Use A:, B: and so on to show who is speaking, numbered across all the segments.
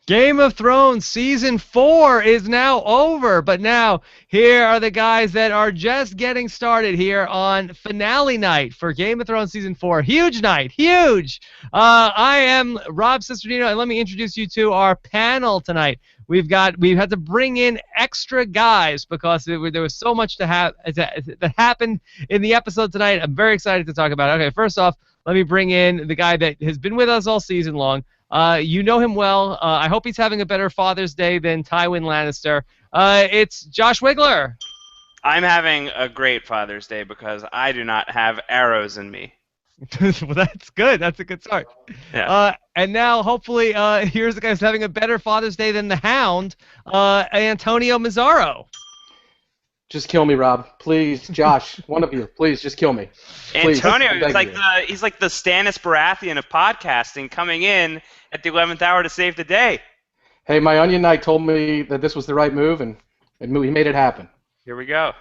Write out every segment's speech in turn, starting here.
A: Game of Thrones Season 4 is now over, but now here are the guys that are just getting started here on finale night for Game of Thrones Season 4. Huge night, huge! I am Rob Cesternino, and let me introduce you to our panel tonight. We've had to bring in extra guys because there was so much that happened in the episode tonight. I'm very excited to talk about it. Okay, first off, let me bring in the guy that has been with us all season long. You know him well. I hope he's having a better Father's Day than Tywin Lannister. It's Josh Wigler.
B: I'm having a great Father's Day because I do not have arrows in me.
A: Well, that's good. That's a good start.
B: Yeah.
A: And now, hopefully, here's the guy who's having a better Father's Day than the Hound, Antonio Mazzaro.
C: Just kill me, Rob. Please, Josh, one of you, please, just kill me. Please,
B: Antonio, he's like the Stannis Baratheon of podcasting, coming in at the 11th hour to save the day.
C: Hey, my Onion Knight told me that this was the right move, and he made it happen.
B: Here we go.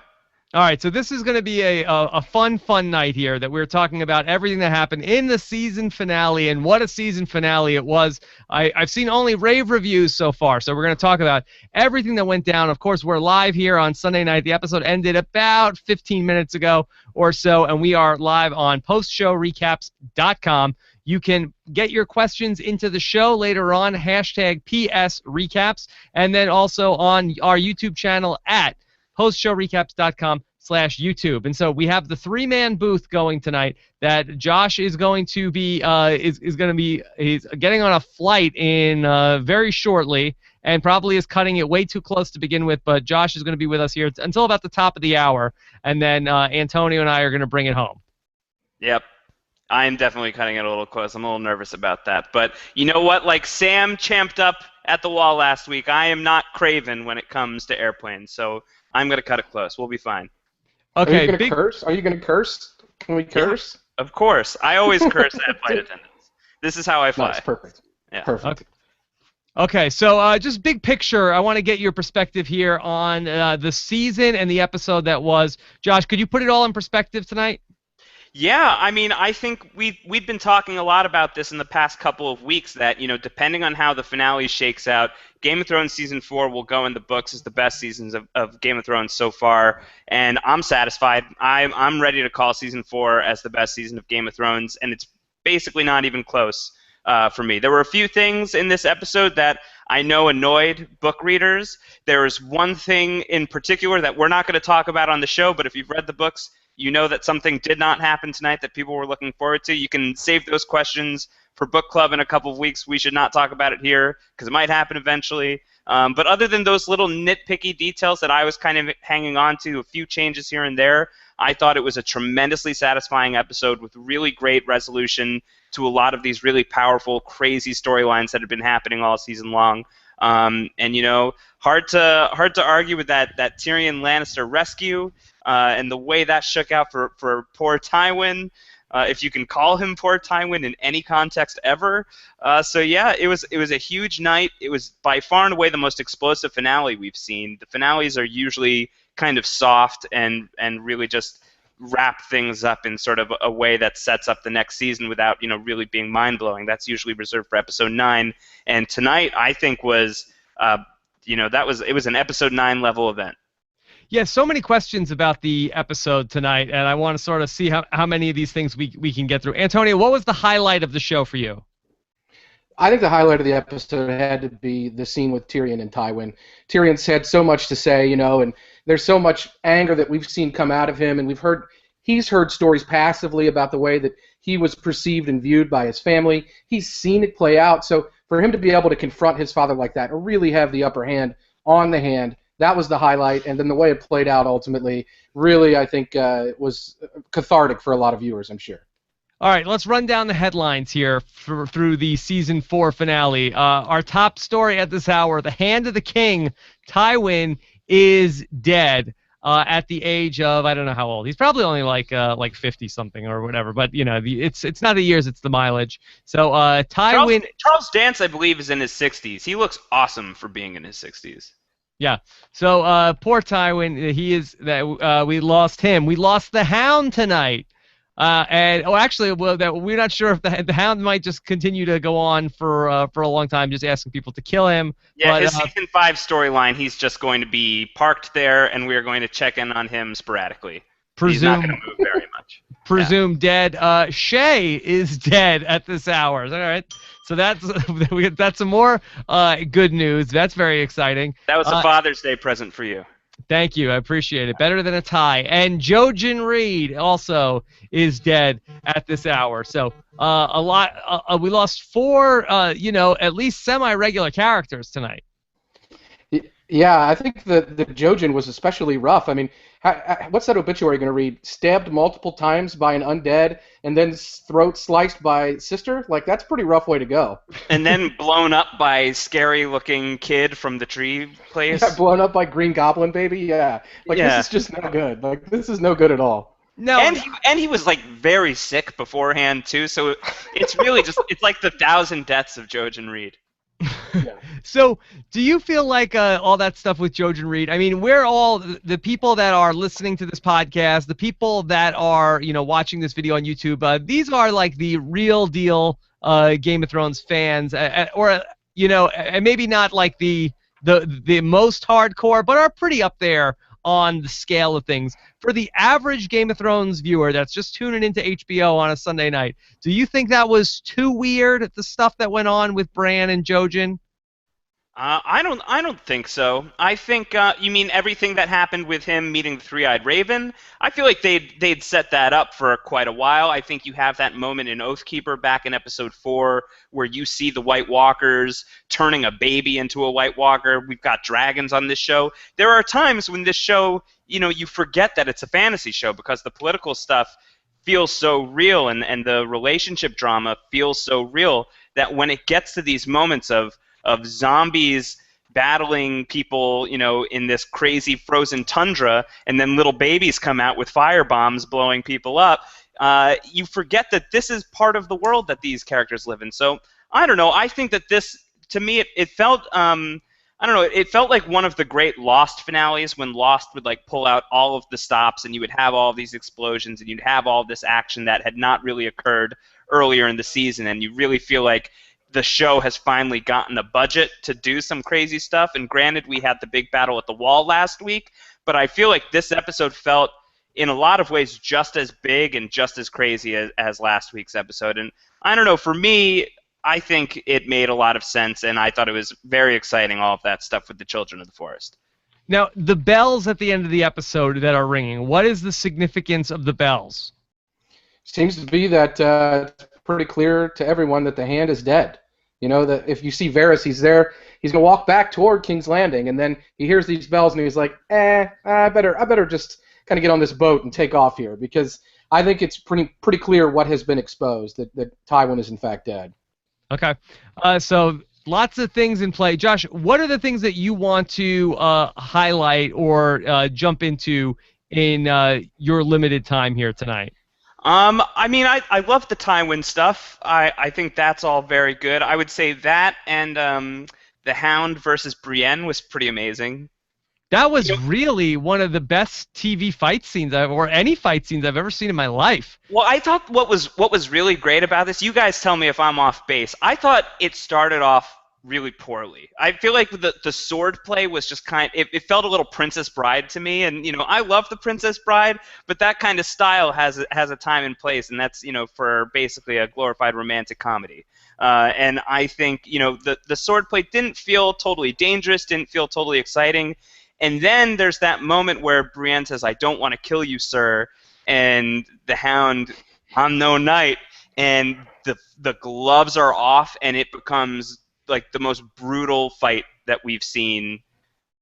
A: All right, so this is going to be a fun night here that we're talking about everything that happened in the season finale, and what a season finale it was. I've seen only rave reviews so far, so we're going to talk about everything that went down. Of course, we're live here on Sunday night. The episode ended about 15 minutes ago or so, and we are live on postshowrecaps.com. You can get your questions into the show later on, #PSRecaps, and then also on our YouTube channel at postshowrecaps.com/YouTube. And so we have the three-man booth going tonight that Josh is going to be he's getting on a flight in very shortly, and probably is cutting it way too close to begin with, but Josh is going to be with us here until about the top of the hour, and then Antonio and I are going to bring it home.
B: Yep. I am definitely cutting it a little close. I'm a little nervous about that. But you know what? Like Sam champed up at the wall last week, I am not craven when it comes to airplanes, so I'm going to cut it close. We'll be fine.
C: Okay. Are you going to curse? Are you going to curse? Can we curse?
B: Yeah, of course. I always curse at flight attendants. This is how I fly.
C: Nice, perfect.
B: Yeah.
C: Perfect.
A: Okay, so just big picture, I want to get your perspective here on the season and the episode that was. Josh, could you put it all in perspective tonight?
B: Yeah, I mean, I think we've been talking a lot about this in the past couple of weeks that, you know, depending on how the finale shakes out, Game of Thrones Season 4 will go in the books as the best seasons of Game of Thrones so far, and I'm satisfied. I'm ready to call Season 4 as the best season of Game of Thrones, and it's basically not even close for me. There were a few things in this episode that I know annoyed book readers. There is one thing in particular that we're not going to talk about on the show, but if you've read the books, you know that something did not happen tonight that people were looking forward to. You can save those questions for book club in a couple of weeks. We should not talk about it here because it might happen eventually. But other than those little nitpicky details that I was kind of hanging on to, a few changes here and there, I thought it was a tremendously satisfying episode with really great resolution to a lot of these really powerful, crazy storylines that have been happening all season long. And you know, hard to argue with that Tyrion Lannister rescue and the way that shook out for poor Tywin, if you can call him poor Tywin in any context ever. So yeah, it was a huge night. It was by far and away the most explosive finale we've seen. The finales are usually kind of soft and really just wrap things up in sort of a way that sets up the next season without, you know, really being mind-blowing. That's usually reserved for episode 9. And tonight, I think, was, you know, it was an episode 9 level event.
A: Yeah, so many questions about the episode tonight, and I want to sort of see how many of these things we can get through. Antonio, what was the highlight of the show for you?
C: I think the highlight of the episode had to be the scene with Tyrion and Tywin. Tyrion's had so much to say, you know, and there's so much anger that we've seen come out of him, and he's heard stories passively about the way that he was perceived and viewed by his family. He's seen it play out, so for him to be able to confront his father like that, or really have the upper hand on the hand, that was the highlight, and then the way it played out ultimately really, I think, was cathartic for a lot of viewers, I'm sure.
A: All right, let's run down the headlines here through the Season 4 finale. Our top story at this hour, the Hand of the King, Tywin is dead at the age of, I don't know how old. He's probably only like 50-something or whatever, but, you know, it's not the years, it's the mileage. So Tywin...
B: Charles Dance, I believe, is in his 60s. He looks awesome for being in his 60s.
A: Yeah. So poor Tywin, we lost him. We lost the Hound tonight. And actually, well, that we're not sure if the Hound might just continue to go on for a long time, just asking people to kill him.
B: Yeah,
A: But
B: his season 5 storyline, he's just going to be parked there, and we are going to check in on him sporadically. He's not going
A: presume
B: to move very much. Yeah.
A: presume dead. Shae is dead at this hour. All right. So that's some more good news. That's very exciting.
B: That was a Father's Day present for you.
A: Thank you. I appreciate it. Better than a tie. And Jojen Reed also is dead at this hour. So a lot. We lost 4, at least semi-regular characters tonight.
C: Yeah, I think the Jojen was especially rough. I mean, what's that obituary going to read? Stabbed multiple times by an undead and then throat sliced by sister? Like, that's a pretty rough way to go.
B: And then blown up by scary-looking kid from the tree place.
C: Yeah, blown up by Green Goblin, baby? Yeah. This is just no good. Like, this is no good at all.
B: No, and he was, like, very sick beforehand, too, so it's really just, it's like the 1,000 deaths of Jojen Reed.
C: Yeah.
A: So, do you feel like all that stuff with Jojen Reed? I mean, we're all the people that are listening to this podcast, the people that are watching this video on YouTube. These are like the real deal Game of Thrones fans, or and maybe not like the most hardcore, but are pretty up there on the scale of things. For the average Game of Thrones viewer that's just tuning into HBO on a Sunday night, do you think that was too weird, the stuff that went on with Bran and Jojen?
B: I don't think so. I think you mean everything that happened with him meeting the Three-Eyed Raven. I feel like they'd set that up for quite a while. I think you have that moment in Oathkeeper back in episode 4 where you see the White Walkers turning a baby into a White Walker. We've got dragons on this show. There are times when this show, you forget that it's a fantasy show because the political stuff feels so real and the relationship drama feels so real that when it gets to these moments of zombies battling people, in this crazy frozen tundra, and then little babies come out with fire bombs blowing people up, you forget that this is part of the world that these characters live in. So, I don't know. I think that this, to me, it felt, it felt like one of the great Lost finales when Lost would, like, pull out all of the stops, and you would have all of these explosions, and you'd have all this action that had not really occurred earlier in the season, and you really feel like the show has finally gotten a budget to do some crazy stuff. And granted, we had the big battle at the wall last week, but I feel like this episode felt, in a lot of ways, just as big and just as crazy as last week's episode. And I don't know, for me, I think it made a lot of sense, and I thought it was very exciting, all of that stuff with the Children of the Forest.
A: Now, the bells at the end of the episode that are ringing, what is the significance of the bells?
C: Seems to be that it's pretty clear to everyone that the Hand is dead. That if you see Varys, he's there. He's gonna walk back toward King's Landing, and then he hears these bells, and he's like, I better just kind of get on this boat and take off here, because I think it's pretty clear what has been exposed, that Tywin is in fact dead.
A: Okay, so lots of things in play. Josh, what are the things that you want to highlight or jump into in your limited time here tonight?
B: I mean, I love the Tywin stuff. I think that's all very good. I would say that and the Hound versus Brienne was pretty amazing.
A: That was really one of the best TV fight scenes or any fight scenes I've ever seen in my life.
B: Well, I thought what was really great about this, you guys tell me if I'm off base, I thought it started off really poorly. I feel like the sword play was just it felt a little Princess Bride to me, and I love the Princess Bride, but that kind of style has a time and place, and that's for basically a glorified romantic comedy. And I think the sword play didn't feel totally dangerous, didn't feel totally exciting, and then there's that moment where Brienne says, "I don't want to kill you, sir," and the Hound, "I'm no knight," and the gloves are off, and it becomes like the most brutal fight that we've seen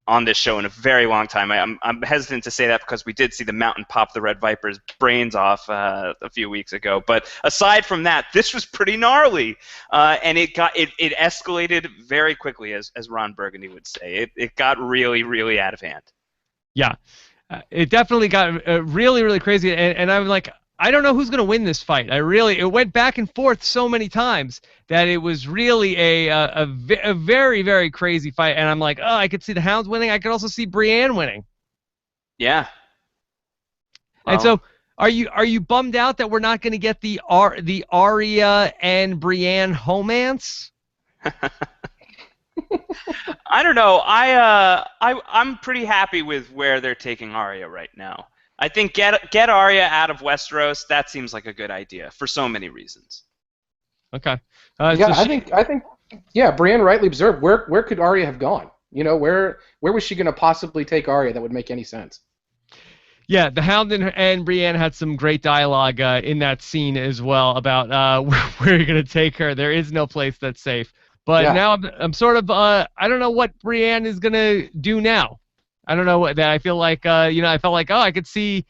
B: on this show in a very long time. I'm hesitant to say that because we did see the Mountain pop the Red Viper's brains off a few weeks ago. But aside from that, this was pretty gnarly, and it escalated very quickly, as Ron Burgundy would say. It got really, really out of hand.
A: Yeah, it definitely got really, really crazy, and I'm like, I don't know who's going to win this fight. It went back and forth so many times that it was really a very, very crazy fight. And I'm like, oh, I could see the Hounds winning. I could also see Brienne winning.
B: Yeah.
A: And so Are you bummed out that we're not going to get the Arya and Brienne homance?
B: I don't know. I'm pretty happy with where they're taking Arya right now. I think get Arya out of Westeros. That seems like a good idea for so many reasons.
A: Okay.
C: Yeah, I think, yeah, Brienne rightly observed. Where could Arya have gone? Where was she going to possibly take Arya that would make any sense?
A: Yeah, the Hound and Brienne had some great dialogue in that scene as well about where you're going to take her. There is no place that's safe. But
C: Yeah.
A: now I'm sort of I don't know what Brienne is going to do now. I don't know what that. I feel like I felt like I could see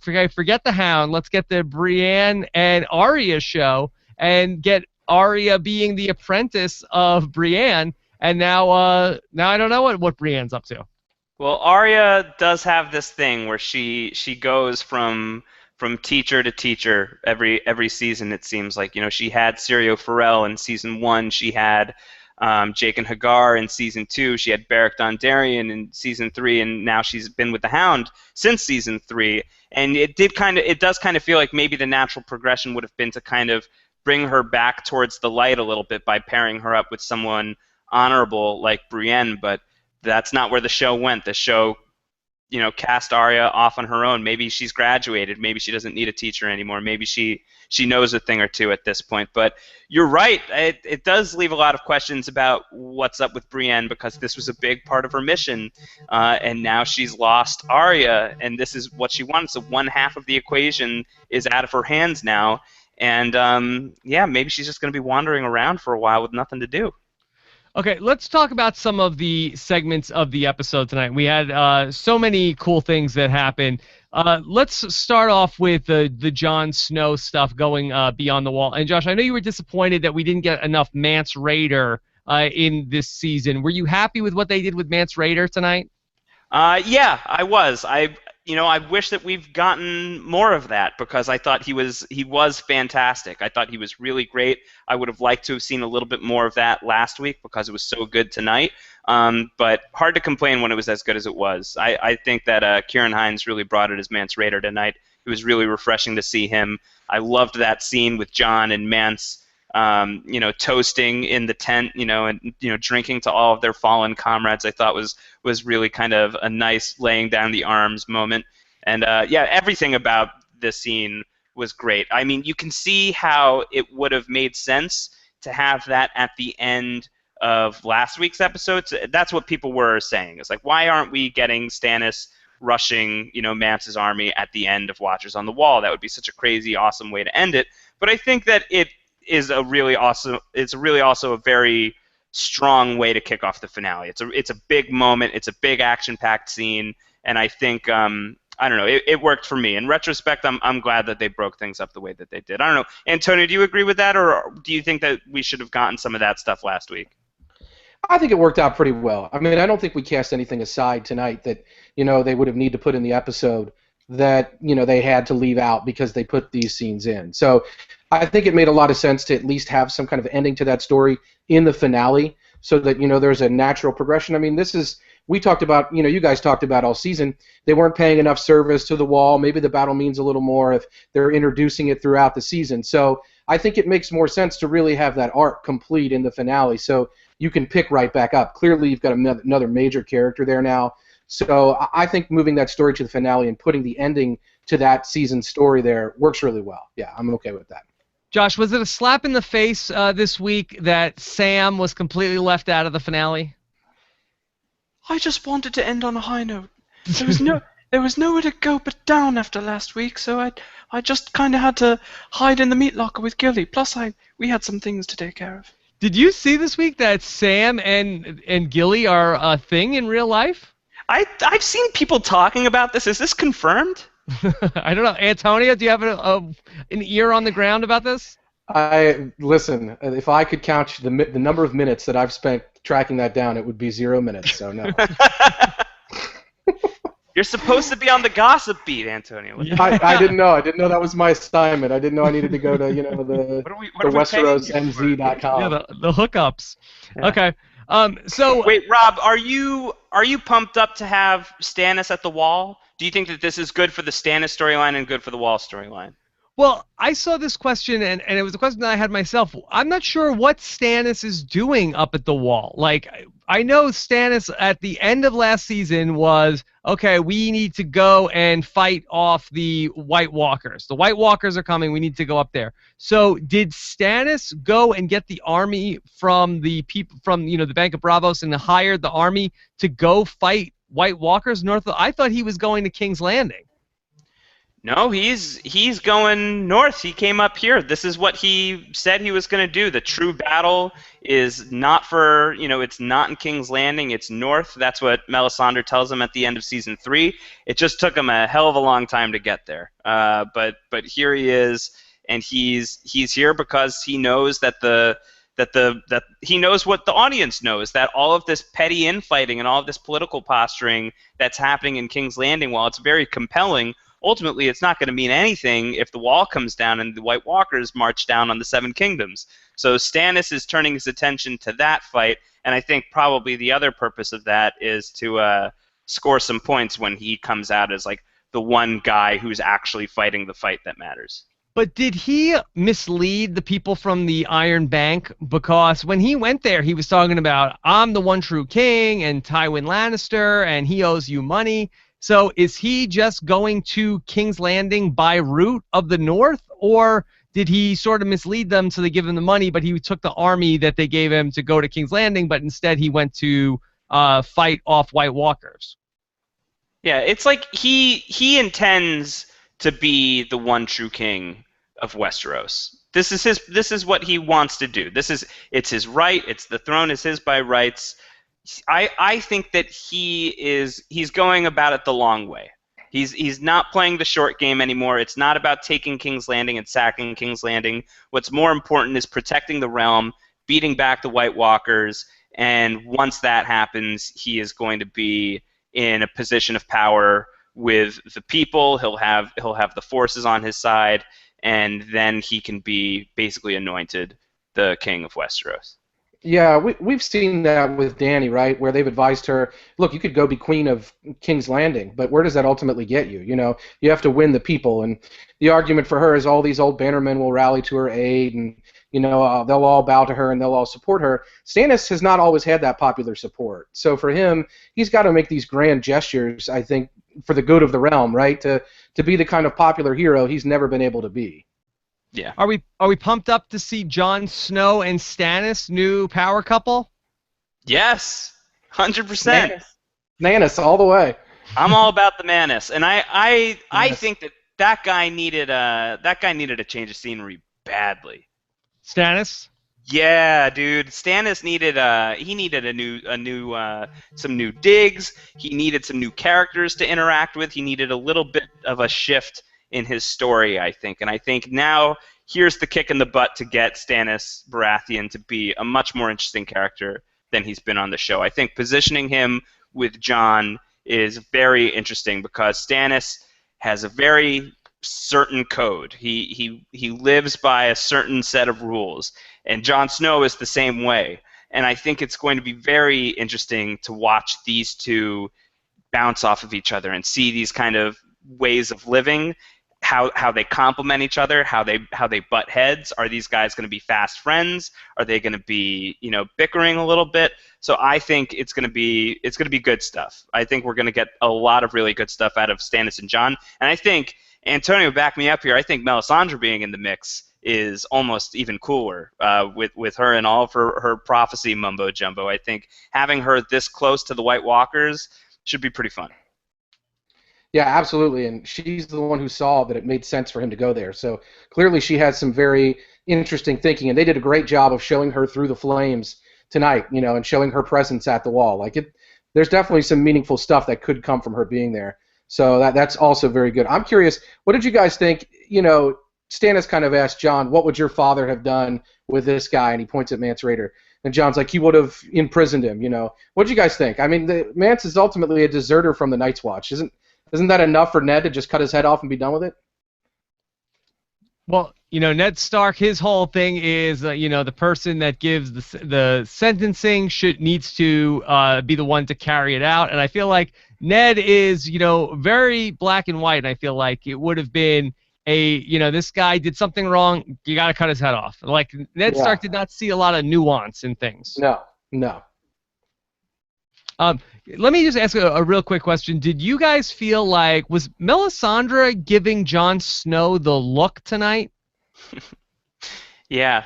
A: forget the Hound. Let's get the Brienne and Arya show and get Arya being the apprentice of Brienne. And now I don't know what Brienne's up to.
B: Well, Arya does have this thing where she goes from teacher to teacher every season. It seems like she had Syrio Forel in season 1. She had Jake and Hagar in season 2. She had Beric Dondarrion in season 3, and now she's been with the Hound since season 3. And it does kind of feel like maybe the natural progression would have been to kind of bring her back towards the light a little bit by pairing her up with someone honorable like Brienne, but that's not where the show went. The show, cast Arya off on her own. Maybe she's graduated. Maybe she doesn't need a teacher anymore. Maybe she knows a thing or two at this point. But you're right. It does leave a lot of questions about what's up with Brienne, because this was a big part of her mission, and now she's lost Arya, and this is what she wanted. So one half of the equation is out of her hands now, and maybe she's just going to be wandering around for a while with nothing to do.
A: Okay, let's talk about some of the segments of the episode tonight. We had so many cool things that happened. Let's start off with the Jon Snow stuff going beyond the wall. And Josh, I know you were disappointed that we didn't get enough Mance Rayder in this season. Were you happy with what they did with Mance Rayder tonight?
B: Yeah, I was. I wish that we've gotten more of that, because I thought he was fantastic. I thought he was really great. I would have liked to have seen a little bit more of that last week because it was so good tonight. But hard to complain when it was as good as it was. I think that Kieran Hines really brought it as Mance Rayder tonight. It was really refreshing to see him. I loved that scene with Jon and Mance, toasting in the tent, and drinking to all of their fallen comrades. I thought was really kind of a nice laying down the arms moment. And everything about this scene was great. I mean, you can see how it would have made sense to have that at the end of last week's episode. That's what people were saying. It's like, why aren't we getting Stannis rushing, Mance's army at the end of Watchers on the Wall? That would be such a crazy, awesome way to end it. But I think that it is a really awesome. It's really also a very strong way to kick off the finale. It's a big moment. It's a big action-packed scene, and I think I don't know. It worked for me. In retrospect, I'm glad that they broke things up the way that they did. I don't know, Antonio, do you agree with that, or do you think that we should have gotten some of that stuff last week?
C: I think it worked out pretty well. I mean, I don't think we cast anything aside tonight that they would have need to put in the episode that they had to leave out because they put these scenes in. So I think it made a lot of sense to at least have some kind of ending to that story in the finale, so that there's a natural progression. I mean, we talked about, you guys talked about all season, they weren't paying enough service to the wall. Maybe the battle means a little more if they're introducing it throughout the season. So I think it makes more sense to really have that arc complete in the finale, so you can pick right back up. Clearly, you've got another major character there now. So I think moving that story to the finale and putting the ending to that season's story there works really well. Yeah, I'm okay with that.
A: Josh, was it a slap in the face this week that Sam was completely left out of the finale?
D: I just wanted to end on a high note. There was nowhere to go but down after last week, so I just kind of had to hide in the meat locker with Gilly. Plus, we had some things to take care of.
A: Did you see this week that Sam and Gilly are a thing in real life?
B: I've seen people talking about this. Is this confirmed?
A: I don't know. Antonio, do you have an ear on the ground about this?
C: Listen, if I could count the number of minutes that I've spent tracking that down, it would be 0 minutes, so no.
B: You're supposed to be on the gossip beat, Antonio.
C: I didn't know. I didn't know that was my assignment. I didn't know I needed to go to the WesteroSMZ.com.
A: Yeah, the hookups. Yeah. Okay. So
B: Wait, Rob, are you pumped up to have Stannis at the Wall? Do you think that this is good for the Stannis storyline and good for the Wall storyline?
A: Well, I saw this question, and it was a question that I had myself. I'm not sure what Stannis is doing up at the Wall. Like, I know Stannis at the end of last season was, okay, we need to go and fight off the White Walkers. The White Walkers are coming. We need to go up there. So did Stannis go and get the army from the people from, the Bank of Bravos and hired the army to go fight White Walkers north of? I thought he was going to King's Landing.
B: No, he's going north. He came up here. This is what he said he was going to do. The true battle is not it's not in King's Landing. It's north. That's what Melisandre tells him at the end of season 3. It just took him a hell of a long time to get there. But here he is, and he's here because he knows that he knows what the audience knows, that all of this petty infighting and all of this political posturing that's happening in King's Landing, while it's very compelling, ultimately, it's not going to mean anything if the Wall comes down and the White Walkers march down on the Seven Kingdoms. So Stannis is turning his attention to that fight, and I think probably the other purpose of that is to score some points when he comes out as like the one guy who's actually fighting the fight that matters.
A: But did he mislead the people from the Iron Bank? Because when he went there, he was talking about, I'm the one true king, and Tywin Lannister, and he owes you money. So is he just going to King's Landing by route of the north, or did he sort of mislead them so they give him the money, but he took the army that they gave him to go to King's Landing, but instead he went to fight off White Walkers?
B: Yeah, it's like he intends to be the one true king of Westeros. This is what he wants to do. It's his right. The throne is his by rights. I think that he's going about it the long way. He's not playing the short game anymore. It's not about taking King's Landing and sacking King's Landing. What's more important is protecting the realm, beating back the White Walkers, and once that happens, he is going to be in a position of power with the people. He'll have the forces on his side, and then he can be basically anointed the king of Westeros.
C: Yeah, we've seen that with Dany, right, where they've advised her, look, you could go be queen of King's Landing, but where does that ultimately get you? You have to win the people, and the argument for her is all these old bannermen will rally to her aid, and they'll all bow to her and they'll all support her. Stannis has not always had that popular support, so for him, he's got to make these grand gestures, I think, for the good of the realm, right, to be the kind of popular hero he's never been able to be.
B: Yeah.
A: Are we pumped up to see Jon Snow and Stannis new power couple?
B: Yes, 100%.
C: Stannis all the way.
B: I'm all about the Manus, and I
C: Yes.
B: think that guy needed a change of scenery badly.
A: Stannis?
B: Yeah, dude. Stannis needed some new digs. He needed some new characters to interact with. He needed a little bit of a shift in his story, I think. And I think now here's the kick in the butt to get Stannis Baratheon to be a much more interesting character than he's been on the show. I think positioning him with Jon is very interesting because Stannis has a very certain code. He lives by a certain set of rules, and Jon Snow is the same way. And I think it's going to be very interesting to watch these two bounce off of each other and see these kind of ways of living, how they complement each other, how they butt heads. Are these guys going to be fast friends? Are they going to be bickering a little bit? So I think it's going to be good stuff. I think we're going to get a lot of really good stuff out of Stannis and Jon, and I think Antonio, back me up here. I think Melisandre being in the mix is almost even cooler with her and all of her prophecy mumbo jumbo. I think having her this close to the White Walkers should be pretty fun.
C: Yeah, absolutely, and she's the one who saw that it made sense for him to go there. So clearly she has some very interesting thinking, and they did a great job of showing her through the flames tonight, and showing her presence at the wall. There's definitely some meaningful stuff that could come from her being there. So that's also very good. I'm curious, what did you guys think? Stannis kind of asked Jon, what would your father have done with this guy? And he points at Mance Rayder. And Jon's like, he would have imprisoned him, What did you guys think? I mean, Mance is ultimately a deserter from the Night's Watch. Isn't that enough for Ned to just cut his head off and be done with it?
A: Well, Ned Stark, his whole thing is, the person that gives the sentencing needs to be the one to carry it out. And I feel like Ned is, very black and white. And I feel like it would have been this guy did something wrong. You got to cut his head off. Like Ned Stark did not see a lot of nuance in things.
C: No.
A: Let me just ask a real quick question. Did you guys feel like, was Melisandre giving Jon Snow the look tonight?
B: Yeah.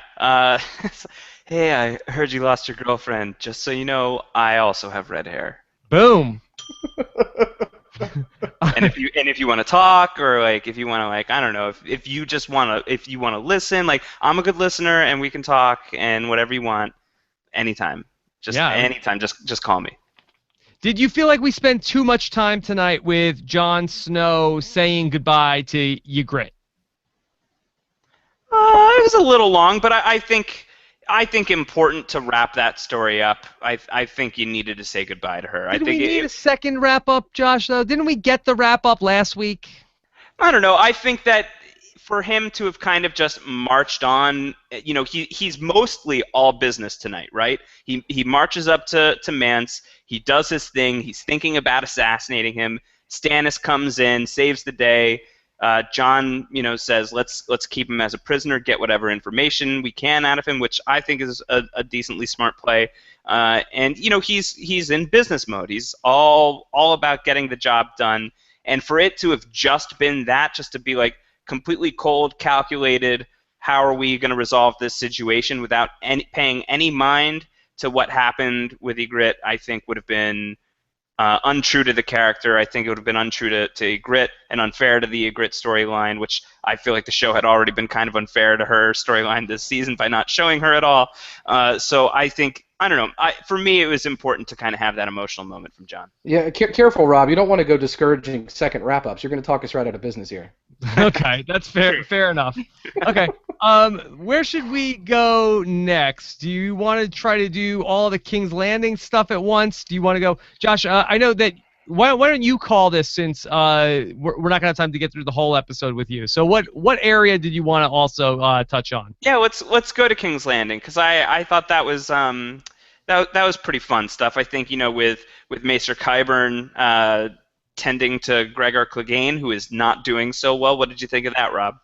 B: Hey, I heard you lost your girlfriend. Just so you know, I also have red hair.
A: Boom.
B: And if you want to talk, or like if you want to, like, I don't know, if you want to listen, like, I'm a good listener and we can talk and whatever you want, anytime. Anytime. Just call me.
A: Did you feel like we spent too much time tonight with Jon Snow saying goodbye to Ygritte?
B: It was a little long, but I think important to wrap that story up. I think you needed to say goodbye to her.
A: Did we need a second wrap up, Josh? Though, didn't we get the wrap up last week?
B: I don't know. I think that for him to have kind of just marched on, he's mostly all business tonight, right? He marches up to Mance. He does his thing. He's thinking about assassinating him. Stannis comes in, saves the day. Jon, says, let's keep him as a prisoner, get whatever information we can out of him, which I think is a decently smart play. And he's in business mode. He's all about getting the job done. And for it to have just been that, just to be like completely cold, calculated, how are we going to resolve this situation without paying any mind to what happened with Ygritte, I think would have been untrue to the character. I think it would have been untrue to Ygritte and unfair to the Ygritte storyline, which I feel like the show had already been kind of unfair to her storyline this season by not showing her at all. So I think, I don't know, for me it was important to kind of have that emotional moment from Jon.
C: Yeah, careful, Rob. You don't want to go discouraging second wrap-ups. You're going to talk us right out of business here.
A: Okay, that's fair enough. Okay, where should we go next? Do you want to try to do all the King's Landing stuff at once? Do you want to go, Josh? I know that. Why don't you call this, since we're not gonna have time to get through the whole episode with you? So what area did you want to also touch on?
B: Yeah, let's go to King's Landing, because I thought that was that was pretty fun stuff. I think with Maester Qyburn tending to Gregor Clegane, who is not doing so well. What did you think of that, Rob?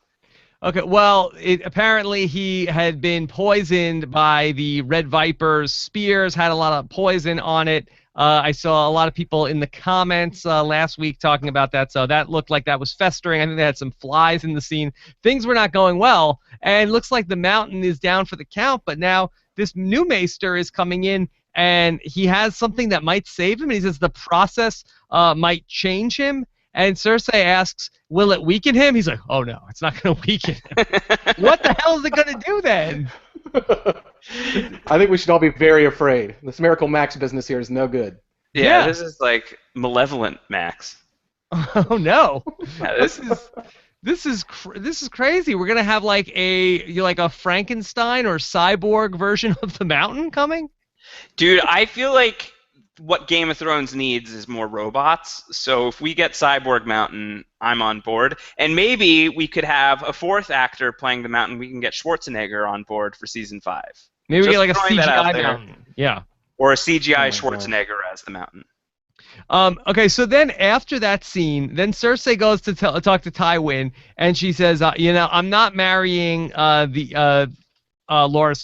A: Okay, well, apparently he had been poisoned by the Red Viper's spears, had a lot of poison on it. I saw a lot of people in the comments last week talking about that, so that looked like that was festering. I think they had some flies in the scene. Things were not going well, and looks like the mountain is down for the count, but now this new Maester is coming in, and he has something that might save him, and he says the process might change him. And Cersei asks, will it weaken him? He's like, oh no, it's not going to weaken him. What the hell is it going to do then?
C: I think we should all be very afraid. This Miracle Max business here is no good.
B: Yeah. This is like malevolent Max.
A: Oh no.
B: Yeah,
A: this is crazy. We're going to have like a Frankenstein or cyborg version of the mountain coming?
B: Dude, I feel like what Game of Thrones needs is more robots. So if we get Cyborg Mountain, I'm on board. And maybe we could have a fourth actor playing the mountain. We can get Schwarzenegger on board for season 5.
A: Maybe we get like a CGI mountain. Yeah.
B: Or a CGI Schwarzenegger as the mountain.
A: Okay, so then after that scene, then Cersei goes to talk to Tywin, and she says, I'm not marrying Loras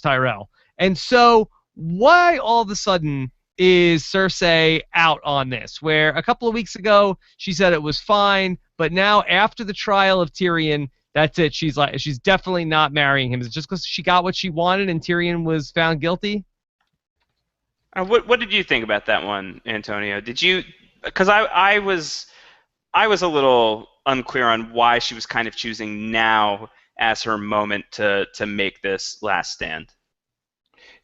A: Tyrell. And so why all of a sudden is Cersei out on this, where a couple of weeks ago she said it was fine, but now after the trial of Tyrion, that's it. She's definitely not marrying him. Is it just because she got what she wanted and Tyrion was found guilty?
B: What did you think about that one, Antonio? Did you? Because I was a little unclear on why she was kind of choosing now as her moment to make this last stand.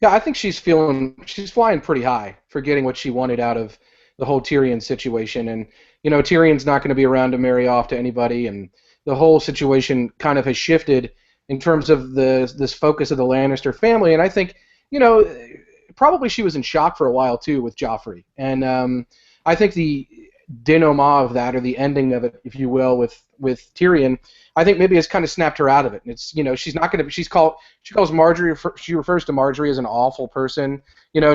C: Yeah, I think she's flying pretty high for getting what she wanted out of the whole Tyrion situation. And, Tyrion's not going to be around to marry off to anybody, and the whole situation kind of has shifted in terms of this focus of the Lannister family. And I think, probably she was in shock for a while, too, with Joffrey. And I think the denouement of that, or the ending of it, if you will, with Tyrion, I think maybe has kind of snapped her out of it. And it's, she's not going to. She calls Marjorie. She refers to Marjorie as an awful person.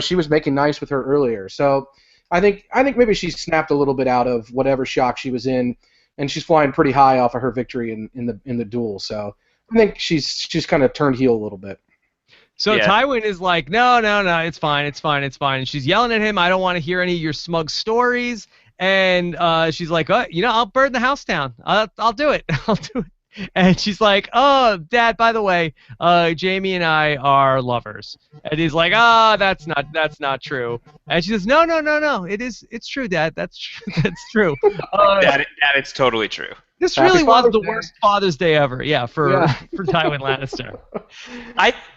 C: She was making nice with her earlier. So I think maybe she snapped a little bit out of whatever shock she was in, and she's flying pretty high off of her victory in the duel. So I think she's kind of turned heel a little bit.
A: So yeah. Tywin is like, no, it's fine. And she's yelling at him, I don't want to hear any of your smug stories. And she's like, I'll burn the house down. I'll do it. I'll do it. And she's like, oh, Dad, by the way, Jaime and I are lovers. And he's like, that's not true. And she says, no, it's true, Dad. That's true.
B: Dad, it's totally true.
A: This really was the worst Father's Day ever, for Tywin Lannister.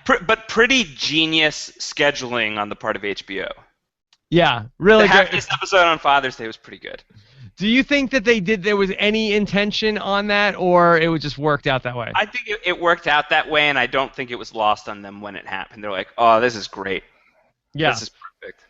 B: But pretty genius scheduling on the part of HBO.
A: Yeah, really good.
B: This episode on Father's Day was pretty good.
A: Do you think that there was any intention on that, or it was just worked out that way?
B: I think it worked out that way, and I don't think it was lost on them when it happened. They're like, oh, this is great.
A: Yeah.
B: This is perfect.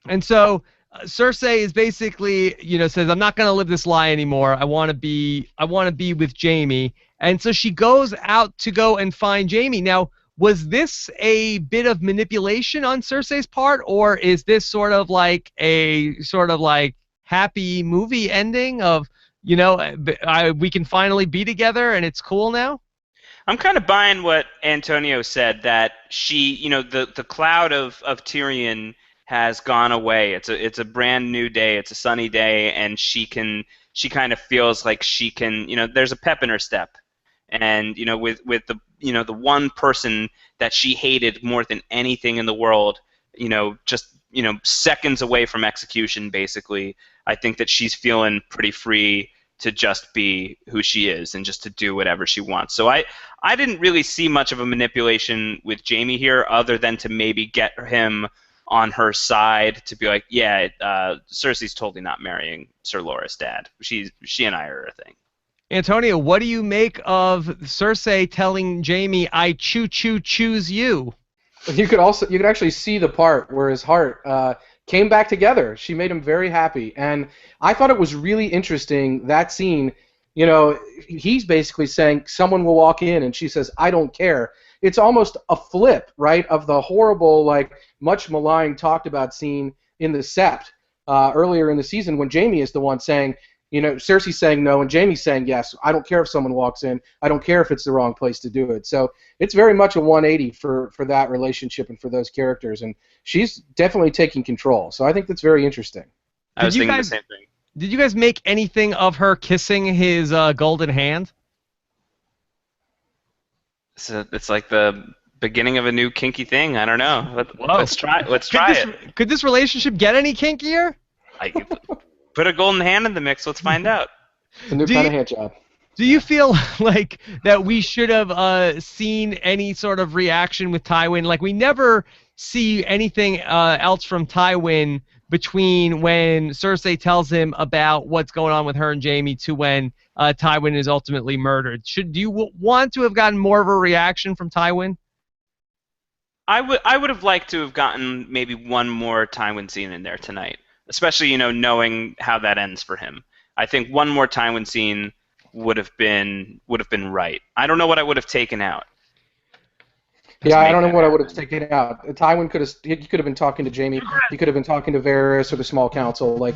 A: And so Cersei is basically, says, I'm not going to live this lie anymore. I want to be with Jaime. And so she goes out to go and find Jaime. Now, was this a bit of manipulation on Cersei's part, or is this sort of like happy movie ending of, we can finally be together and it's cool now?
B: I'm kind of buying what Antonio said, that she, the cloud of Tyrion has gone away. It's a brand new day. It's a sunny day, and she kind of feels like she can, there's a pep in her step. And, with the, the one person that she hated more than anything in the world, just, seconds away from execution, basically, I think that she's feeling pretty free to just be who she is and just to do whatever she wants. So I didn't really see much of a manipulation with Jaime here, other than to maybe get him on her side to be like, Cersei's totally not marrying Sir Loras' dad. She and I are a thing.
A: Antonio, what do you make of Cersei telling Jaime, I choose you?
C: You could actually see the part where his heart came back together. She made him very happy, and I thought it was really interesting, that scene. He's basically saying someone will walk in, and she says, I don't care. It's almost a flip, right, of the horrible, much maligned, talked about scene in the Sept earlier in the season, when Jaime is the one saying, Cersei's saying no, and Jaime's saying yes. I don't care if someone walks in. I don't care if it's the wrong place to do it. So it's very much a 180 for that relationship and for those characters, and she's definitely taking control. So I think that's very interesting.
B: I was thinking the same thing.
A: Did you guys make anything of her kissing his golden hand?
B: So it's like the beginning of a new kinky thing. I don't know. Let's try it.
A: Could this relationship get any kinkier?
B: Put a golden hand in the mix. Let's find out.
C: It's a new kind of hand job.
A: Do you feel like that we should have seen any sort of reaction with Tywin? Like, we never see anything else from Tywin between when Cersei tells him about what's going on with her and Jaime to when Tywin is ultimately murdered. Do you want to have gotten more of a reaction from Tywin?
B: I would have liked to have gotten maybe one more Tywin scene in there tonight. Especially, knowing how that ends for him. I think one more Tywin scene would have been right. I don't know what I would have taken out.
C: Yeah, I don't know what I would have taken out. Tywin could have been talking to Jaime. He could have been talking to Varys or the Small Council.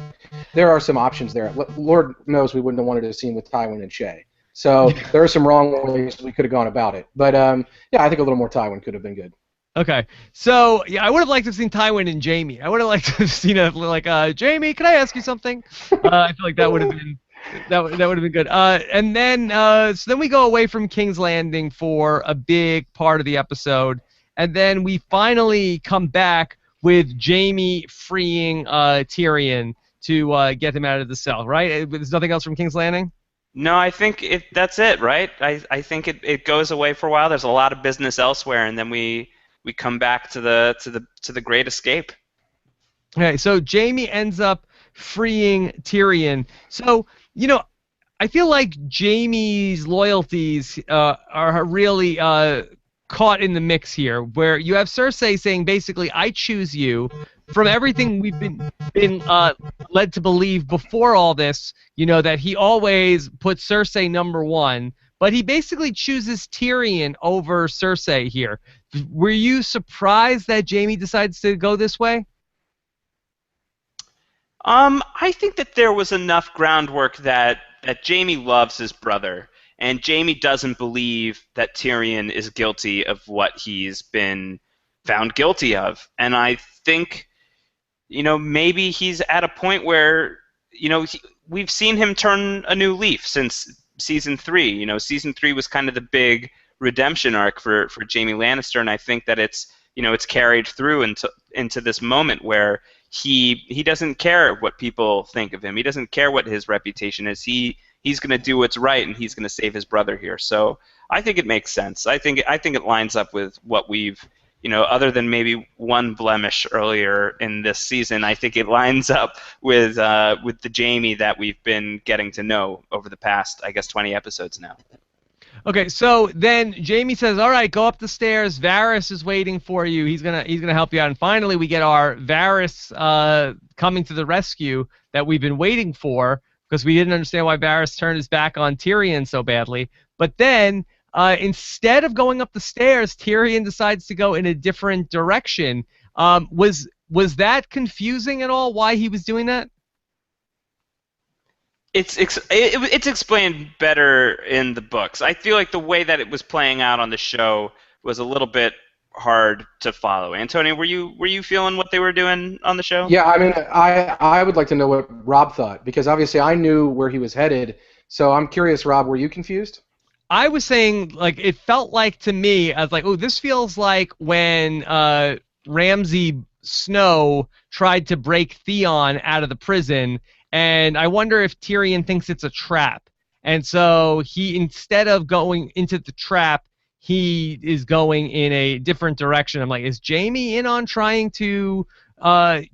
C: There are some options there. Lord knows we wouldn't have wanted a scene with Tywin and Shae. So there are some wrong ways we could have gone about it. But I think a little more Tywin could have been good.
A: Okay, so I would have liked to have seen Tywin and Jaime. I would have liked to have seen Jaime, can I ask you something? I feel like that would have been good. And then so then we go away from King's Landing for a big part of the episode, and then we finally come back with Jaime freeing Tyrion to get him out of the cell. Right? There's nothing else from King's Landing.
B: No, I think that's it. Right? I think it goes away for a while. There's a lot of business elsewhere, and then we come back to the Great Escape.
A: Okay, so Jaime ends up freeing Tyrion. So, I feel like Jaime's loyalties are really caught in the mix here, where you have Cersei saying basically, I choose you. From everything we've been led to believe before all this, that he always puts Cersei number one, but he basically chooses Tyrion over Cersei here. Were you surprised that Jaime decides to go this way?
B: I think that there was enough groundwork that Jaime loves his brother, and Jaime doesn't believe that Tyrion is guilty of what he's been found guilty of. And I think, maybe he's at a point where, we've seen him turn a new leaf since season 3. Season 3 was kind of the big redemption arc for Jaime Lannister, and I think that it's carried through into this moment where he doesn't care what people think of him. He doesn't care what his reputation is. He's going to do what's right, and he's going to save his brother here. So I think it makes sense. I think it lines up with what we've, other than maybe one blemish earlier in this season. I think it lines up with the Jaime that we've been getting to know over the past, I guess, 20 episodes now.
A: Okay, so then Jaime says, "All right, go up the stairs. Varys is waiting for you. He's gonna help you out." And finally, we get our Varys coming to the rescue that we've been waiting for, because we didn't understand why Varys turned his back on Tyrion so badly. But then, instead of going up the stairs, Tyrion decides to go in a different direction. Was that confusing at all? Why he was doing that?
B: It's explained better in the books. I feel like the way that it was playing out on the show was a little bit hard to follow. Antonio, were you feeling what they were doing on the show?
C: Yeah, I mean, I would like to know what Rob thought, because obviously I knew where he was headed. So I'm curious, Rob, were you confused?
A: I was saying, like, it felt like to me, I was like, oh, this feels like when Ramsay Snow tried to break Theon out of the prison. And I wonder if Tyrion thinks it's a trap. And so he, instead of going into the trap, he is going in a different direction. I'm like, is Jaime in on trying to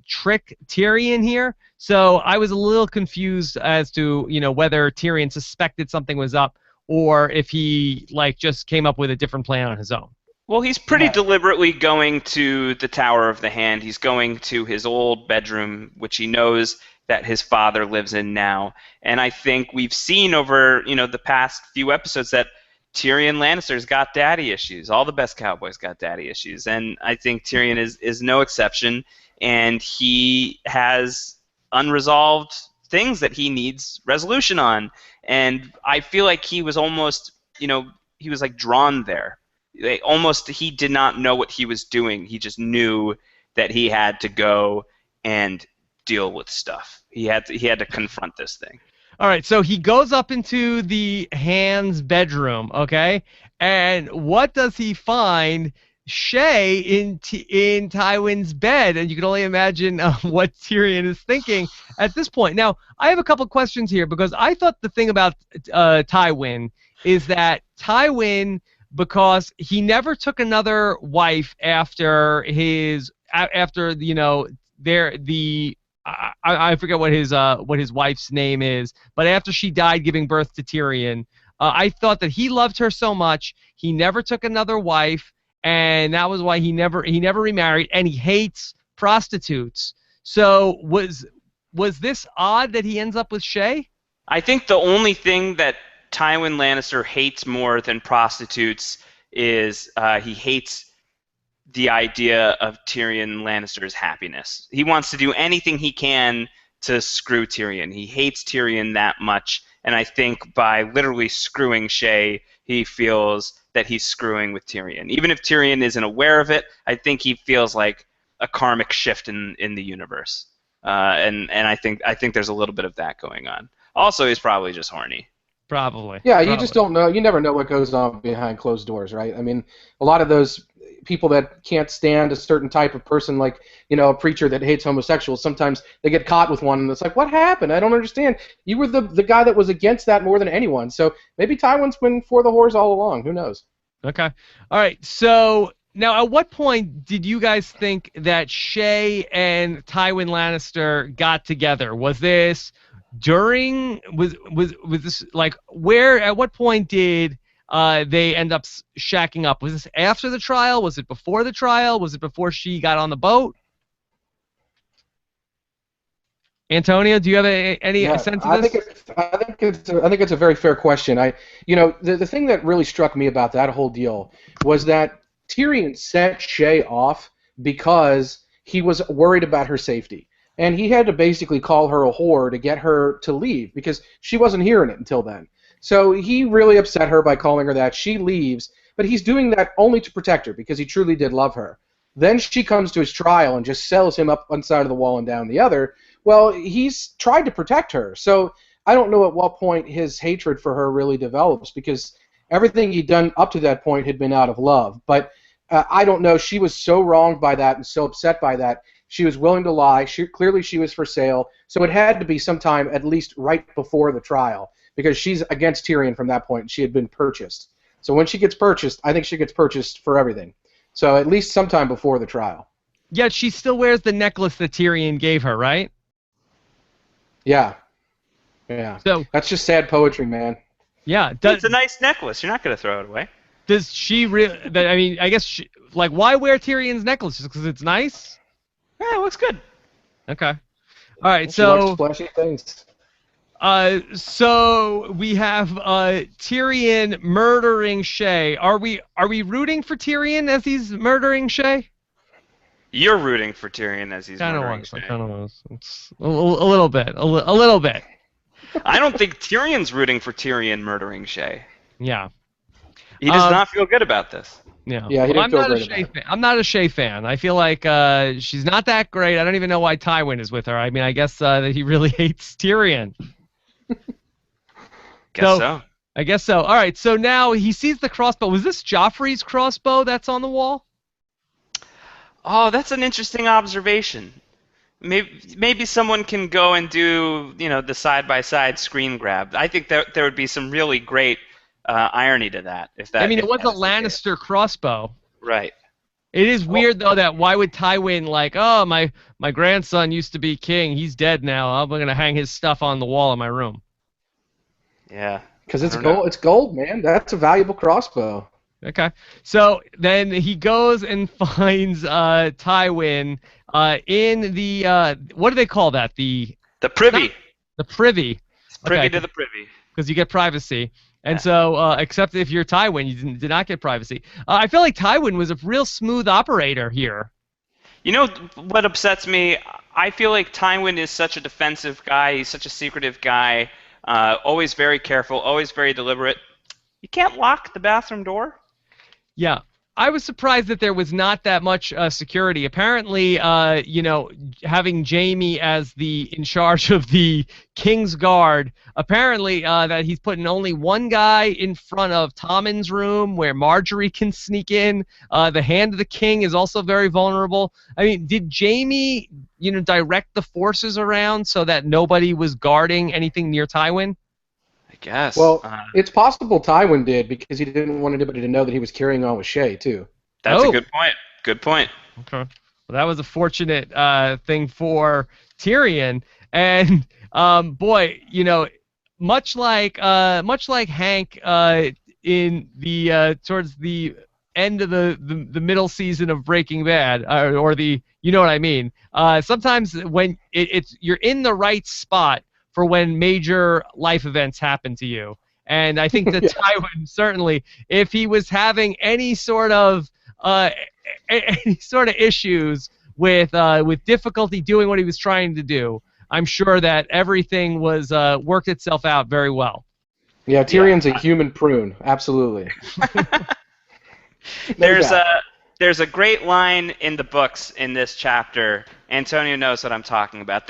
A: trick Tyrion here? So I was a little confused as to, whether Tyrion suspected something was up or if he, just came up with a different plan on his own.
B: Well, he's pretty deliberately going to the Tower of the Hand. He's going to his old bedroom, which he knows that his father lives in now. And I think we've seen over, the past few episodes that Tyrion Lannister's got daddy issues. All the best cowboys got daddy issues. And I think Tyrion is no exception. And he has unresolved things that he needs resolution on. And I feel like he was almost, he was like drawn there. He did not know what he was doing. He just knew that he had to go and deal with stuff. He had to confront this thing.
A: All right, so he goes up into the Hand's bedroom, okay? And what does he find? Shae in Tywin's bed, and you can only imagine what Tyrion is thinking at this point. Now, I have a couple questions here, because I thought the thing about Tywin is that Tywin, because he never took another wife after I forget what his wife's name is, but after she died giving birth to Tyrion, I thought that he loved her so much he never took another wife, and that was why he never remarried, and he hates prostitutes. So was this odd that he ends up with Shae?
B: I think the only thing that Tywin Lannister hates more than prostitutes is he hates the idea of Tyrion Lannister's happiness. He wants to do anything he can to screw Tyrion. He hates Tyrion that much, and I think by literally screwing Shae, he feels that he's screwing with Tyrion. Even if Tyrion isn't aware of it, I think he feels like a karmic shift in the universe. And I think there's a little bit of that going on. Also, he's probably just horny.
A: Probably.
C: Yeah, you just don't know. You never know what goes on behind closed doors, right? I mean, a lot of those people that can't stand a certain type of person, like, a preacher that hates homosexuals, sometimes they get caught with one, and it's like, what happened? I don't understand. You were the guy that was against that more than anyone. So maybe Tywin's been for the whores all along. Who knows? Okay.
A: All right. So now, at what point did you guys think that Shae and Tywin Lannister got together? Was this during? Was this like where? At what point did they end up shacking up? Was this after the trial? Was it before the trial? Was it before she got on the boat? Antonio, do you have any
C: Yeah,
A: sense of
C: I
A: this?
C: think it's a very fair question. The thing that really struck me about that whole deal was that Tyrion set Shae off because he was worried about her safety, and he had to basically call her a whore to get her to leave because she wasn't hearing it until then. So he really upset her by calling her that. She leaves, but he's doing that only to protect her because he truly did love her. Then she comes to his trial and just sells him up one side of the wall and down the other. Well, he's tried to protect her. So I don't know at what point his hatred for her really develops because everything he'd done up to that point had been out of love. But I don't know. She was so wronged by that and so upset by that. She was willing to lie. Clearly she was for sale. So it had to be sometime at least right before the trial because she's against Tyrion from that point. She had been purchased. So when she gets purchased, I think she gets purchased for everything. So at least sometime before the trial.
A: Yet she still wears the necklace that Tyrion gave her, right?
C: Yeah. Yeah.
A: So
C: that's just sad poetry, man.
A: yeah,
B: It's a nice necklace. You're not going to throw it away.
A: does she really? I mean, I guess why wear Tyrion's necklace? Just because it's nice?
B: Yeah, it looks good.
A: Okay. All right.
C: She
A: So
C: likes flashy things.
A: So we have Tyrion murdering Shae. Are we rooting for Tyrion as he's murdering Shae?
B: You're rooting for Tyrion as he's
A: Kind of
B: murdering
A: was. I
B: Shae.
A: kind of was. It's a little bit. A little bit.
B: I don't think Tyrion's rooting for Tyrion murdering Shae.
A: Yeah.
B: He does not feel good about this.
A: Yeah.
C: Yeah, he
A: Well,
C: didn't feel great about it.
A: I'm not a Shae fan. I feel like she's not that great. I don't even know why Tywin is with her. I mean, I guess that he really hates Tyrion.
B: Guess so.
A: I guess so. All right. So now he sees the crossbow. Was this Joffrey's crossbow that's on the wall?
B: Oh, that's an interesting observation. Maybe someone can go and do, the side-by-side screen grab. I think there would be some really great irony to that.
A: I mean, it was a Lannister crossbow.
B: Right.
A: It is weird though that why would Tywin oh my grandson used to be king. He's dead now. I'm gonna hang his stuff on the wall in my room.
B: Yeah.
C: Because it's gold. It's gold, man. That's a valuable crossbow.
A: Okay. So then he goes and finds Tywin in the what do they call that? The
B: privy.
A: The privy.
B: It's privy to the privy.
A: Because you get privacy. And so, except if you're Tywin, you did not get privacy. I feel like Tywin was a real smooth operator here.
B: You know what upsets me? I feel like Tywin is such a defensive guy. He's such a secretive guy. Always very careful. Always very deliberate. You can't lock the bathroom door.
A: Yeah. I was surprised that there was not that much security. Apparently, having Jaime as in charge of the King's Guard, apparently that he's putting only one guy in front of Tommen's room where Marjorie can sneak in. The Hand of the King is also very vulnerable. I mean, did Jaime, direct the forces around so that nobody was guarding anything near Tywin?
B: I guess.
C: Well, it's possible Tywin did because he didn't want anybody to know that he was carrying on with Shae, too.
B: That's a good point. Good point.
A: Okay. Well, that was a fortunate thing for Tyrion. And, boy, much like Hank in the towards the end of the middle season of Breaking Bad, or you know what I mean. Sometimes when you're in the right spot for when major life events happen to you. And I think that Tywin, certainly, if he was having any sort of issues with difficulty doing what he was trying to do, I'm sure that everything was worked itself out very well.
C: Yeah, Tyrion's a human prune, absolutely.
B: There's a great line in the books in this chapter. Antonio knows what I'm talking about.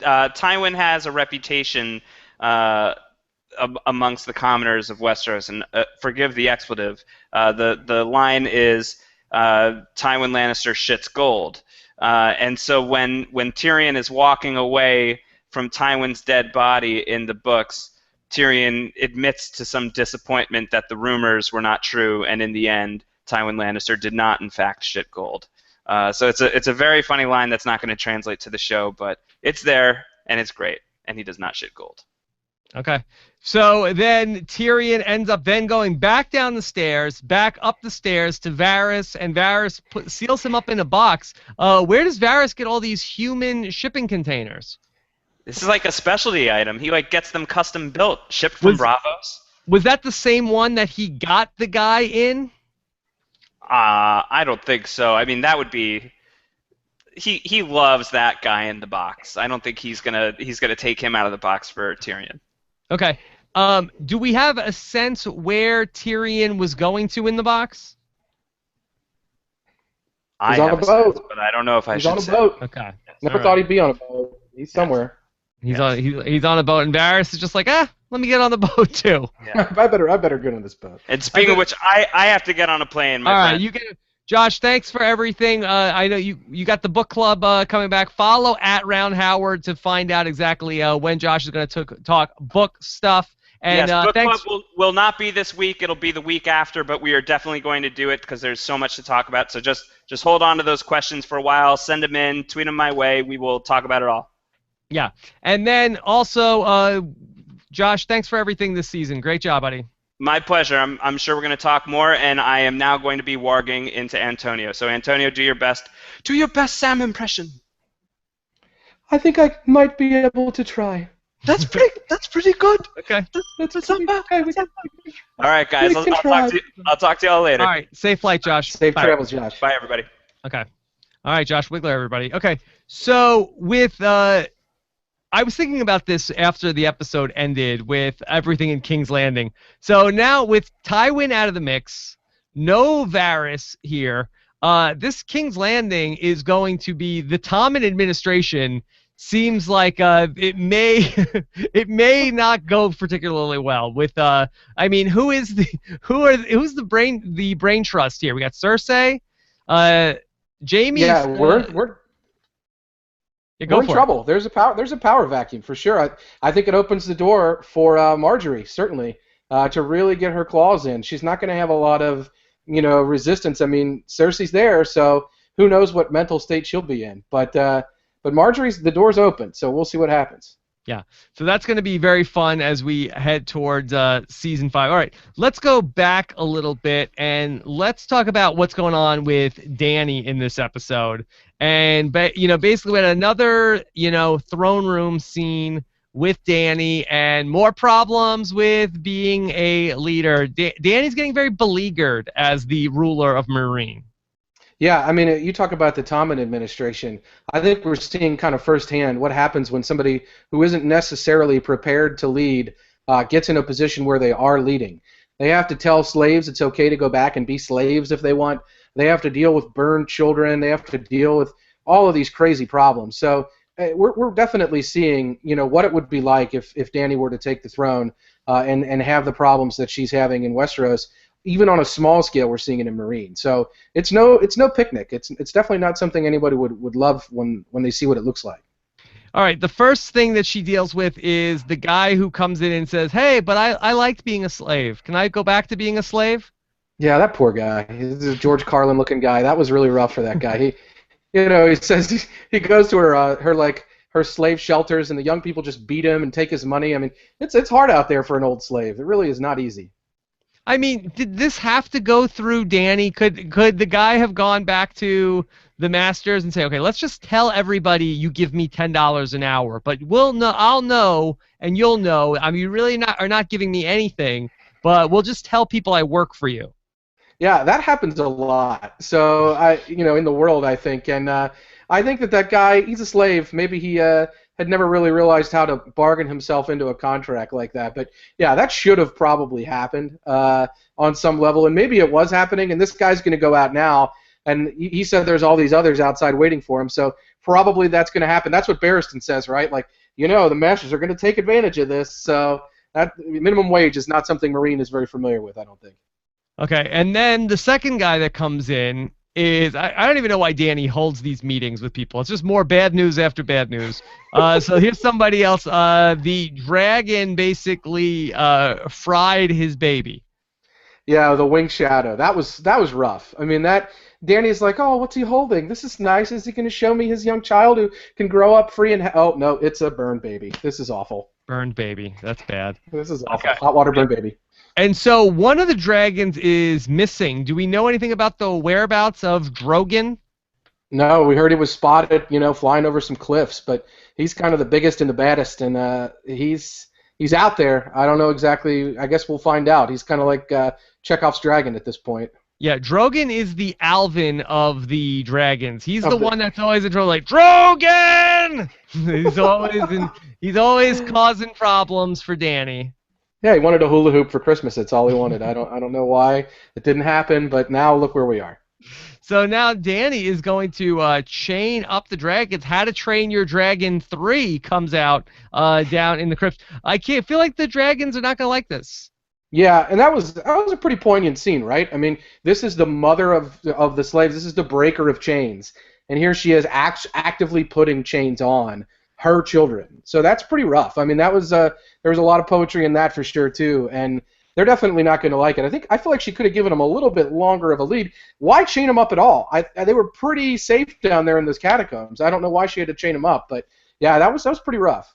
B: Tywin has a reputation amongst the commoners of Westeros, and forgive the expletive. The line is Tywin Lannister shits gold, and so when Tyrion is walking away from Tywin's dead body in the books, Tyrion admits to some disappointment that the rumors were not true, and in the end, Tywin Lannister did not, in fact, shit gold. So it's a very funny line that's not going to translate to the show, but it's there, and it's great, and he does not shit gold.
A: Okay. So then Tyrion ends up then going back down the stairs, back up the stairs to Varys, and Varys seals him up in a box. Where does Varys get all these human shipping containers?
B: This is like a specialty item. He like gets them custom built, shipped from Bravos.
A: Was that the same one that he got the guy in?
B: I don't think so. I mean, that would be. He loves that guy in the box. I don't think he's gonna take him out of the box for Tyrion.
A: Okay. Do we have a sense where Tyrion was going to in the box?
B: I
C: He's on
B: have
C: a boat.
B: sense, but I don't know if I
C: He's
B: should
C: on a
B: say.
C: boat.
A: Okay.
C: Never thought he'd be on a boat. He's somewhere.
A: He's on a boat, and Varys is just like, let me get on the boat too.
B: Yeah.
C: I better get on this boat.
B: And speaking of which, I have to get on a plane, my
A: All
B: friend.
A: right, you get. Josh, thanks for everything. I know you got the book club coming back. Follow at Round Howard to find out exactly when Josh is going to talk book stuff. And
B: yes, book
A: thanks.
B: club will not be this week. It'll be the week after, but we are definitely going to do it because there's so much to talk about. So just hold on to those questions for a while. Send them in. Tweet them my way. We will talk about it all.
A: Yeah. And then also, Josh, thanks for everything this season. Great job, buddy.
B: My pleasure. I'm sure we're going to talk more, and I am now going to be warging into Antonio. So, Antonio, do your best. Do your best Sam impression.
C: I think I might be able to try.
D: That's pretty good.
A: Okay.
C: That's not bad. Okay,
B: All right, guys. I'll talk to y'all later.
A: All right. Safe flight, Josh.
C: Safe
A: Bye.
C: travels, Josh.
B: Bye, everybody.
A: Okay. All right, Josh Wigler, everybody. Okay. So with I was thinking about this after the episode ended with everything in King's Landing. So now with Tywin out of the mix, no Varys here, this King's Landing is going to be the Tommen administration. Seems like it may not go particularly well with I mean who's the brain trust here? We got Cersei, Jamie.
C: Yeah, we're in trouble. There's a power vacuum for sure. I think it opens the door for Marjorie certainly to really get her claws in. She's not going to have a lot of resistance. I mean, Cersei's there, so who knows what mental state she'll be in. But the door's open, so we'll see what happens.
A: Yeah, so that's going to be very fun as we head towards season 5. All right, let's go back a little bit and let's talk about what's going on with Dany in this episode. And basically we had another throne room scene with Dany and more problems with being a leader. Dany's getting very beleaguered as the ruler of Meereen.
C: Yeah, I mean, you talk about the Tommen administration. I think we're seeing kind of firsthand what happens when somebody who isn't necessarily prepared to lead gets in a position where they are leading. They have to tell slaves it's okay to go back and be slaves if they want. They have to deal with burned children. They have to deal with all of these crazy problems. So we're definitely seeing, what it would be like if Dany were to take the throne and have the problems that she's having in Westeros. Even on a small scale, we're seeing it in Meereen. So it's no picnic. It's definitely not something anybody would love when they see what it looks like.
A: All right, the first thing that she deals with is the guy who comes in and says, "Hey, but I liked being a slave. Can I go back to being a slave?"
C: Yeah, that poor guy. He's a George Carlin looking guy. That was really rough for that guy. He says he goes to her slave shelters and the young people just beat him and take his money. I mean, it's hard out there for an old slave. It really is not easy.
A: I mean, did this have to go through Dany? Could the guy have gone back to the masters and say, okay, let's just tell everybody you give me $10 an hour, but I'll know and you'll know. I mean, you really are not giving me anything, but we'll just tell people I work for you.
C: Yeah, that happens a lot. So in the world, I think, and I think that guy, he's a slave. Maybe he had never really realized how to bargain himself into a contract like that. But yeah, that should have probably happened on some level, and maybe it was happening. And this guy's going to go out now, and he said there's all these others outside waiting for him. So probably that's going to happen. That's what Barristan says, right? Like, the masters are going to take advantage of this. So that minimum wage is not something Meereen is very familiar with, I don't think.
A: Okay, and then the second guy that comes in is, I don't even know why Dany holds these meetings with people. It's just more bad news after bad news. So here's somebody else. The dragon basically fried his baby.
C: Yeah, the winged shadow. That was rough. I mean, Dany's like, oh, what's he holding? This is nice. Is he going to show me his young child who can grow up free and... Oh, no, it's a burned baby. This is awful.
A: Burned baby. That's bad.
C: This is awful. Okay. Hot water burned baby.
A: And so one of the dragons is missing. Do we know anything about the whereabouts of Drogon?
C: No, we heard he was spotted, flying over some cliffs, but he's kind of the biggest and the baddest, and he's out there. I don't know exactly. I guess we'll find out. He's kind of like Chekhov's dragon at this point.
A: Yeah, Drogon is the Alvin of the dragons. He's the
C: Of the-
A: one that's always in trouble, like Drogon. He's always causing problems for Dany.
C: Yeah, he wanted a hula hoop for Christmas. That's all he wanted. I don't know why it didn't happen, but now look where we are.
A: So now Dany is going to chain up the dragons. How to Train Your Dragon 3 comes out down in the crypt. I can't feel like the dragons are not going to like this.
C: Yeah, and that was a pretty poignant scene, right? I mean, this is the mother of the slaves. This is the breaker of chains, and here she is actively putting chains on her children. So that's pretty rough. I mean, that was there was a lot of poetry in that for sure too, and they're definitely not going to like it. I feel like she could have given them a little bit longer of a lead. Why chain them up at all? They were pretty safe down there in those catacombs. I don't know why she had to chain them up, but yeah, that was pretty rough.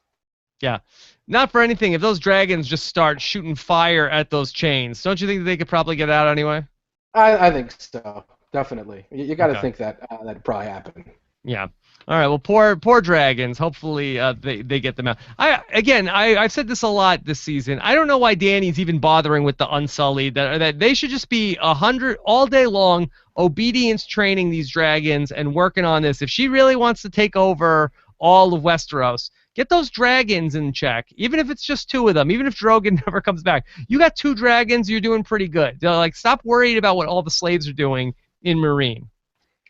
A: Yeah. Not for anything. If those dragons just start shooting fire at those chains, don't you think that they could probably get out anyway?
C: I think so. Definitely. You got to
A: Okay.
C: think that that'd probably happen.
A: Yeah. All right. Well, poor dragons. Hopefully, they get them out. I've said this a lot this season. I don't know why Dany's even bothering with the Unsullied. That they should just be 100 all day long, obedience training these dragons and working on this. If she really wants to take over all of Westeros, get those dragons in check. Even if it's just 2 of them. Even if Drogon never comes back, you got 2 dragons. You're doing pretty good. Like, stop worried about what all the slaves are doing in Meereen.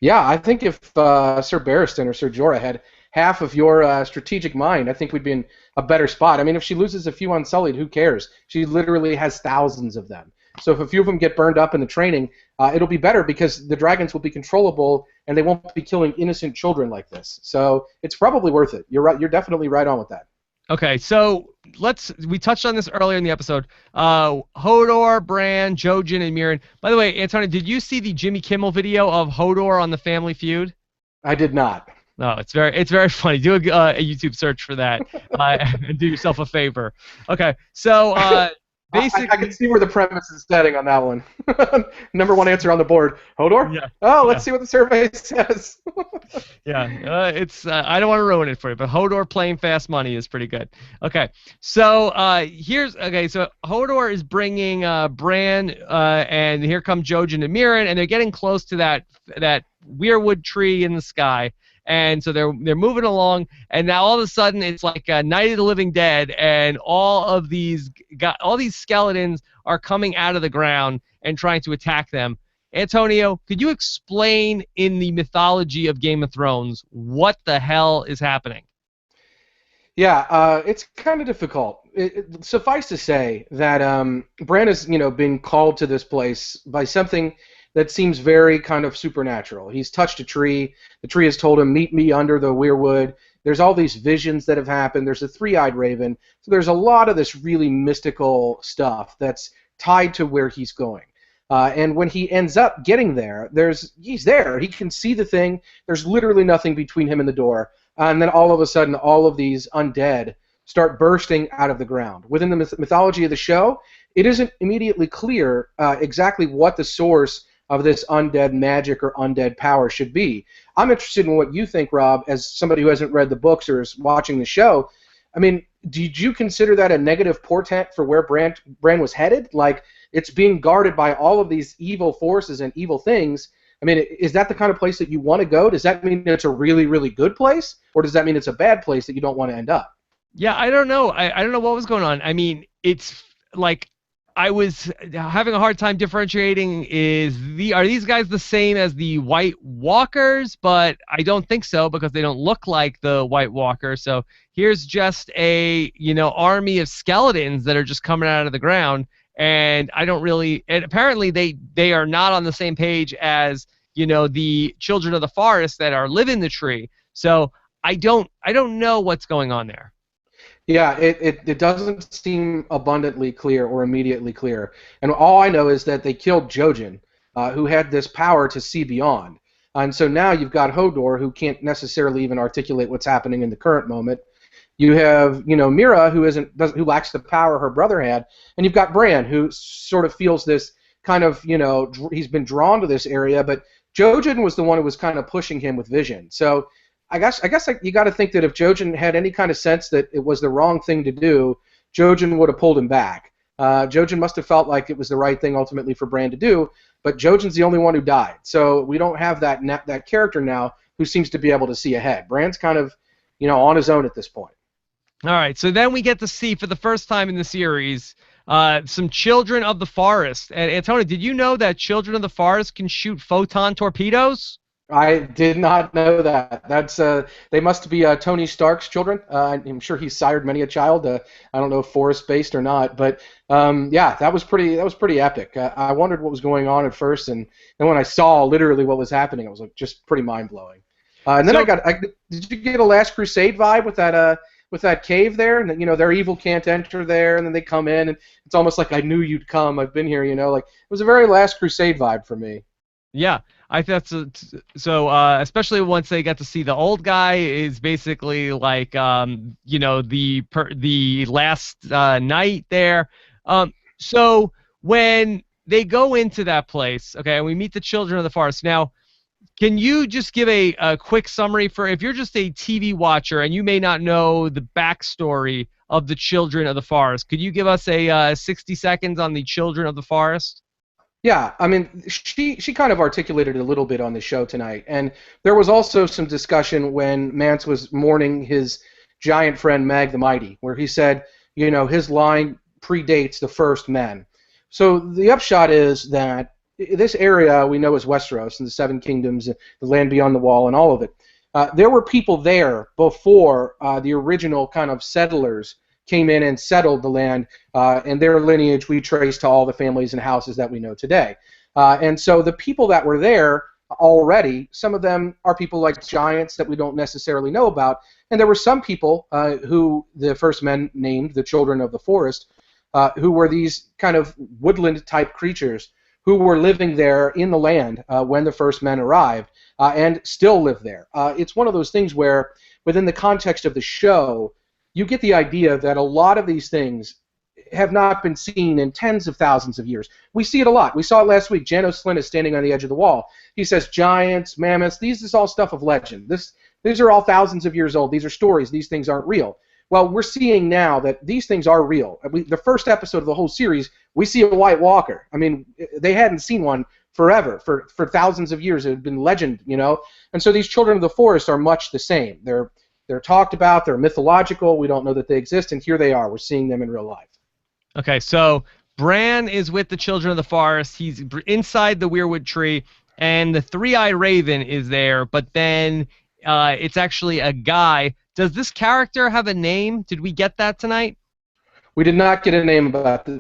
C: Yeah, I think if Sir Barristan or Sir Jorah had half of your strategic mind, I think we'd be in a better spot. I mean, if she loses a few Unsullied, who cares? She literally has thousands of them. So if a few of them get burned up in the training, it'll be better because the dragons will be controllable and they won't be killing innocent children like this. So it's probably worth it. You're right. You're definitely right on with that.
A: Okay, so we touched on this earlier in the episode. Hodor, Bran, Jojen, and Mirren. By the way, Antonio, did you see the Jimmy Kimmel video of Hodor on the Family Feud?
C: I did not.
A: No, it's very funny. Do a YouTube search for that and do yourself a favor. Okay, so basically,
C: I can see where the premise is setting on that one. Number 1 answer on the board. Hodor?
A: Yeah.
C: Oh, let's see what the survey says.
A: yeah, it's I don't want to ruin it for you, but Hodor playing fast money is pretty good. Okay, so so Hodor is bringing Bran, and here come Jojen and Mirren, and they're getting close to that weirwood tree in the sky. And so they're moving along, and now all of a sudden it's like Night of the Living Dead, and all these skeletons are coming out of the ground and trying to attack them. Antonio, could you explain in the mythology of Game of Thrones what the hell is happening?
C: Yeah, it's kind of difficult. Suffice to say that Bran is, being called to this place by something that seems very kind of supernatural. He's touched a tree. The tree has told him, meet me under the weirwood. There's all these visions that have happened. There's a 3-eyed raven. So there's a lot of this really mystical stuff that's tied to where he's going. And when he ends up getting there, he's there. He can see the thing. There's literally nothing between him and the door. And then all of a sudden, all of these undead start bursting out of the ground. Within the mythology of the show, it isn't immediately clear exactly what the source of this undead magic or undead power should be. I'm interested in what you think, Rob, as somebody who hasn't read the books or is watching the show. I mean, did you consider that a negative portent for where Bran was headed? Like, it's being guarded by all of these evil forces and evil things. I mean, is that the kind of place that you want to go? Does that mean it's a really, really good place? Or does that mean it's a bad place that you don't want to end up?
A: Yeah, I don't know. I don't know what was going on. I mean, it's like I was having a hard time differentiating. Are these guys the same as the White Walkers? But I don't think so because they don't look like the White Walkers. So here's just a army of skeletons that are just coming out of the ground, and I don't really. And apparently they are not on the same page as the children of the forest that are living the tree. So I don't know what's going on there.
C: Yeah, it doesn't seem abundantly clear or immediately clear. And all I know is that they killed Jojen, who had this power to see beyond. And so now you've got Hodor, who can't necessarily even articulate what's happening in the current moment. You have, Mira, who lacks the power her brother had, and you've got Bran, who sort of feels this kind of, he's been drawn to this area, but Jojen was the one who was kind of pushing him with vision. So I guess you got to think that if Jojen had any kind of sense that it was the wrong thing to do, Jojen would have pulled him back. Jojen must have felt like it was the right thing ultimately for Bran to do, but Jojen's the only one who died. So we don't have that character now who seems to be able to see ahead. Bran's kind of, on his own at this point.
A: All right, so then we get to see for the first time in the series some Children of the Forest. And Antonio, did you know that Children of the Forest can shoot photon torpedoes?
C: I did not know that. That's they must be Tony Stark's children. I'm sure he sired many a child. I don't know if forest-based or not, but yeah, that was pretty epic. I wondered what was going on at first, and then when I saw literally what was happening, it was like just pretty mind-blowing. And then did you get a Last Crusade vibe with that cave there? And their evil can't enter there, and then they come in, and it's almost like I knew you'd come. I've been here, like it was a very Last Crusade vibe for me.
A: Yeah, I thought so. Especially once they get to see the old guy is basically like the last night there. So when they go into that place, okay, and we meet the Children of the Forest. Now, can you just give a quick summary for if you're just a TV watcher and you may not know the backstory of the Children of the Forest? Could you give us a 60 seconds on the Children of the Forest?
C: Yeah, I mean, she kind of articulated it a little bit on the show tonight, and there was also some discussion when Mance was mourning his giant friend Mag the Mighty, where he said, his line predates the first men. So the upshot is that this area we know as Westeros and the Seven Kingdoms, the land beyond the wall, and all of it. There were people there before the original kind of settlers came in and settled the land, and their lineage we trace to all the families and houses that we know today. And so the people that were there already, some of them are people like giants that we don't necessarily know about, and there were some people who the first men named the Children of the Forest, who were these kind of woodland-type creatures who were living there in the land when the first men arrived, and still live there. It's one of those things where, within the context of the show, you get the idea that a lot of these things have not been seen in tens of thousands of years. We see it a lot. We saw it last week. Janos Flynn is standing on the edge of the wall. He says giants, mammoths, these is all stuff of legend. These are all thousands of years old. These are stories. These things aren't real. Well, we're seeing now that these things are real. The first episode of the whole series, we see a White Walker. I mean, they hadn't seen one forever. For thousands of years, it had been legend, And so these Children of the Forest are much the same. They're talked about, they're mythological, we don't know that they exist, and here they are. We're seeing them in real life.
A: Okay, so Bran is with the Children of the Forest. He's inside the weirwood tree, and the three-eyed raven is there, but then it's actually a guy. Does this character have a name? Did we get that tonight?
C: We did not get a name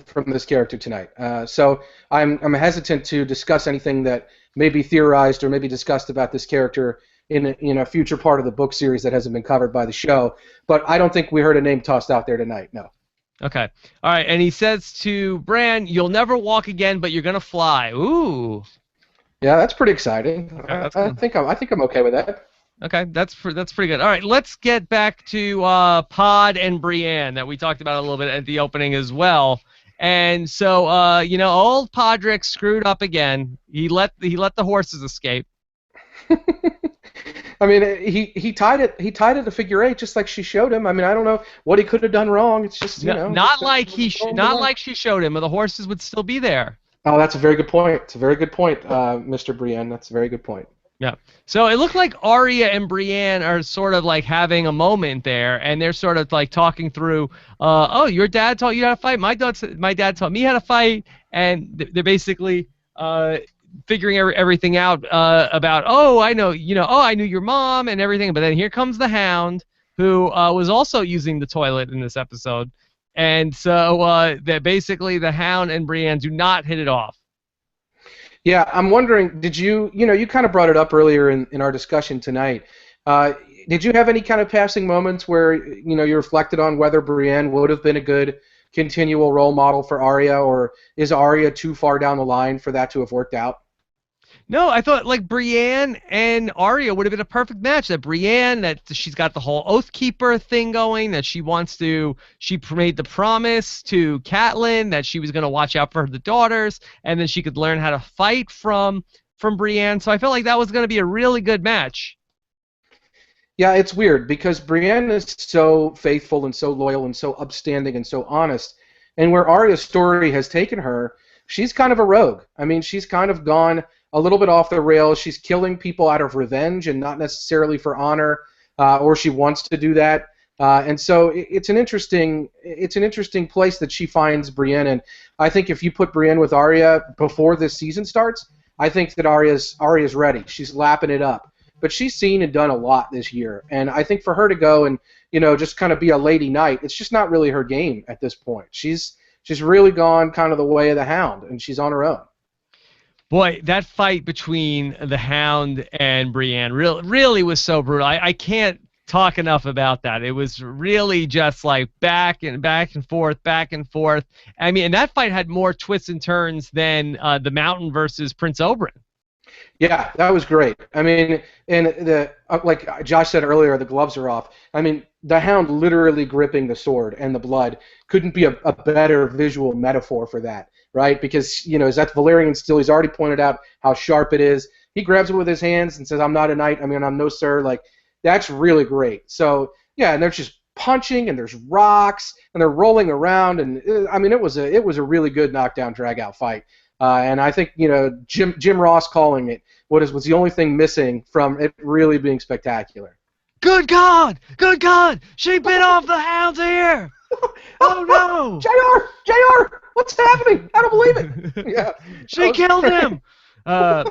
C: from this character tonight. So I'm hesitant to discuss anything that may be theorized or maybe discussed about this character in a future part of the book series that hasn't been covered by the show. But I don't think we heard a name tossed out there tonight, no.
A: Okay. All right, and he says to Bran, "You'll never walk again, but you're going to fly." Ooh.
C: Yeah, that's pretty exciting.
A: Okay,
C: I think I'm okay with that.
A: Okay, that's pretty good. All right, let's get back to Pod and Brienne that we talked about a little bit at the opening as well. And so, old Podrick screwed up again. He let the horses escape.
C: I mean, he tied it to figure eight just like she showed him. I mean, I don't know what he could have done wrong. It's just
A: not like she showed him, or the horses would still be there.
C: Oh, that's a very good point. It's a very good point, Mr. Brienne. That's a very good point.
A: Yeah. So it looked like Arya and Brienne are sort of like having a moment there, and they're sort of like talking through, oh, your dad taught you how to fight. My dad taught me how to fight, and they're basically figuring everything out about, oh, I know, I knew your mom and everything. But then here comes the Hound, who was also using the toilet in this episode, and so that basically the Hound and Brienne do not hit it off.
C: Yeah, I'm wondering, did you kind of brought it up earlier in our discussion tonight. Did you have any kind of passing moments where, you reflected on whether Brienne would have been a good continual role model for Arya, or is Arya too far down the line for that to have worked out?
A: No, I thought like Brienne and Arya would have been a perfect match. That Brienne, that she's got the whole Oathkeeper thing going, that she made the promise to Catelyn that she was going to watch out for the daughters, and then she could learn how to fight from from Brienne, so I felt like that was going to be a really good match.
C: Yeah, it's weird because Brienne is so faithful and so loyal and so upstanding and so honest. And where Arya's story has taken her, she's kind of a rogue. I mean, she's kind of gone a little bit off the rails. She's killing people out of revenge and not necessarily for honor, or she wants to do that. And so it's an interesting place that she finds Brienne in. I think if you put Brienne with Arya before this season starts, I think that Arya's ready. She's lapping it up. But she's seen and done a lot this year, and I think for her to go and just kind of be a lady knight, it's just not really her game at this point. She's really gone kind of the way of the Hound, and she's on her own.
A: Boy, that fight between the Hound and Brienne really was so brutal. I can't talk enough about that. It was really just like back and forth. I mean, and that fight had more twists and turns than the Mountain versus Prince Oberyn.
C: Yeah, that was great. I mean, and like Josh said earlier, the gloves are off. I mean, the Hound literally gripping the sword and the blood couldn't be a better visual metaphor for that, right? Because, is that Valyrian steel? He's already pointed out how sharp it is. He grabs it with his hands and says, "I'm not a knight. I mean, I'm no sir." Like, that's really great. So, yeah, and they're just punching, and there's rocks, and they're rolling around, and I mean, it was a really good knockdown, drag-out fight. And I think Jim Ross calling it was the only thing missing from it really being spectacular.
A: Good God! She bit off the Hound's ear! Oh no!
C: JR, what's happening? I don't believe it. Yeah,
A: she killed him.
C: Oh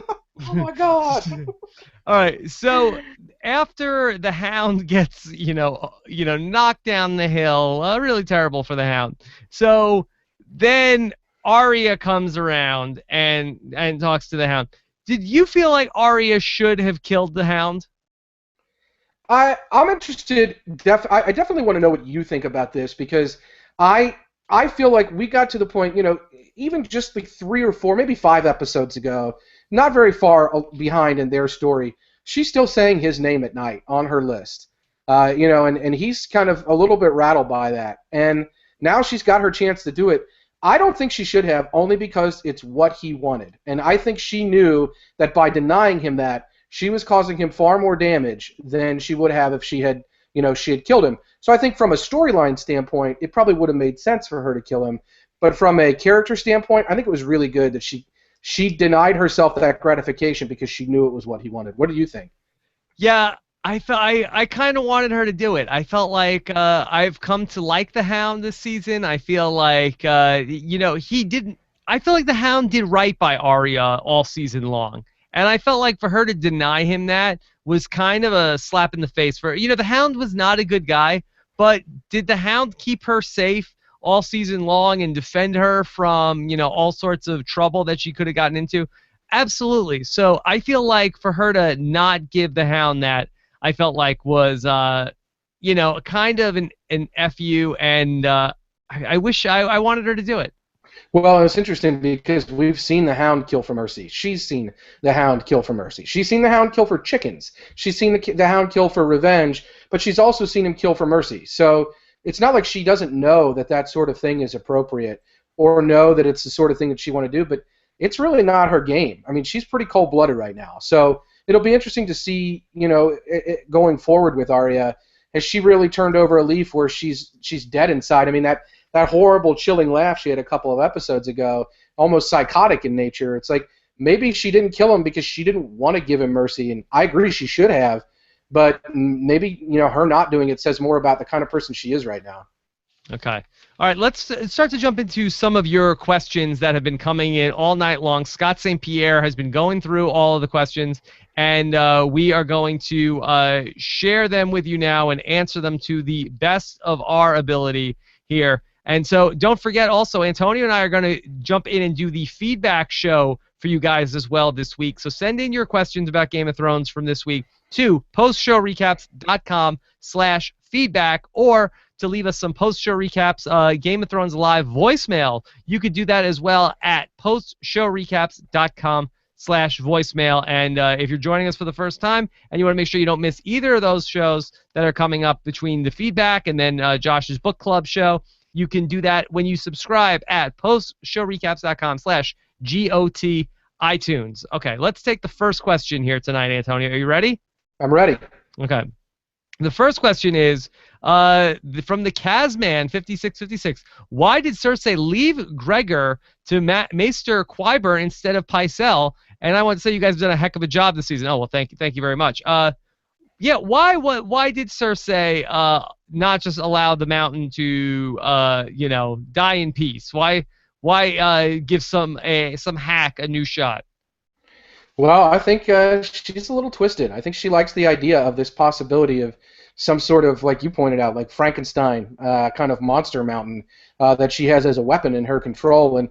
C: my God!
A: All right, so after the Hound gets knocked down the hill, really terrible for the Hound. So then Arya comes around and talks to the Hound. Did you feel like Arya should have killed the Hound?
C: I'm interested. I definitely want to know what you think about this because I feel like we got to the point, even just like 3 or 4, maybe 5 episodes ago, not very far behind in their story, she's still saying his name at night on her list. And he's kind of a little bit rattled by that. And now she's got her chance to do it. I don't think she should have, only because it's what he wanted. And I think she knew that by denying him that, she was causing him far more damage than she would have if she had killed him. So I think from a storyline standpoint, it probably would have made sense for her to kill him. But from a character standpoint, I think it was really good that she denied herself that gratification because she knew it was what he wanted. What do you think?
A: Yeah, I kind of wanted her to do it. I felt like I've come to like the Hound this season. I feel like he didn't. I feel like the Hound did right by Arya all season long, and I felt like for her to deny him that was kind of a slap in the face. For the Hound was not a good guy, but did the Hound keep her safe all season long and defend her from all sorts of trouble that she could have gotten into? Absolutely. So I feel like for her to not give the Hound that, I felt like was, kind of an FU, and I wish I wanted her to do it.
C: Well, it's interesting because we've seen the Hound kill for mercy. She's seen the Hound kill for mercy. She's seen the Hound kill for chickens. She's seen the Hound kill for revenge, but she's also seen him kill for mercy. So it's not like she doesn't know that sort of thing is appropriate or know that it's the sort of thing that she want to do, but it's really not her game. I mean, she's pretty cold-blooded right now. So it'll be interesting to see, going forward with Arya, has she really turned over a leaf where she's dead inside? I mean, that horrible, chilling laugh she had a couple of episodes ago, almost psychotic in nature. It's like maybe she didn't kill him because she didn't want to give him mercy, and I agree she should have, but maybe her not doing it says more about the kind of person she is right now.
A: Okay. All right, let's start to jump into some of your questions that have been coming in all night long. Scott St. Pierre has been going through all of the questions, and we are going to share them with you now and answer them to the best of our ability here. And so don't forget also, Antonio and I are going to jump in and do the feedback show for you guys as well this week. So send in your questions about Game of Thrones from this week to postshowrecaps.com/feedback, or to leave us some post-show recaps, Game of Thrones Live voicemail. You could do that as well at postshowrecaps.com/voicemail. And if you're joining us for the first time and you want to make sure you don't miss either of those shows that are coming up between the feedback and then Josh's book club show, you can do that when you subscribe at postshowrecaps.com/GOTIV. iTunes. Okay, let's take the first question here tonight, Antonio. Are you ready?
C: I'm ready.
A: Okay. The first question is from the Kazman 5656. Why did Cersei leave Gregor to Maester Qyburn instead of Pycelle? And I want to say you guys have done a heck of a job this season. Oh well, thank you very much. Yeah, why did Cersei not just allow the Mountain to die in peace? Why give some hack a new shot?
C: Well, I think she's a little twisted. I think she likes the idea of this possibility of some sort of, like you pointed out, like Frankenstein kind of monster mountain that she has as a weapon in her control. And,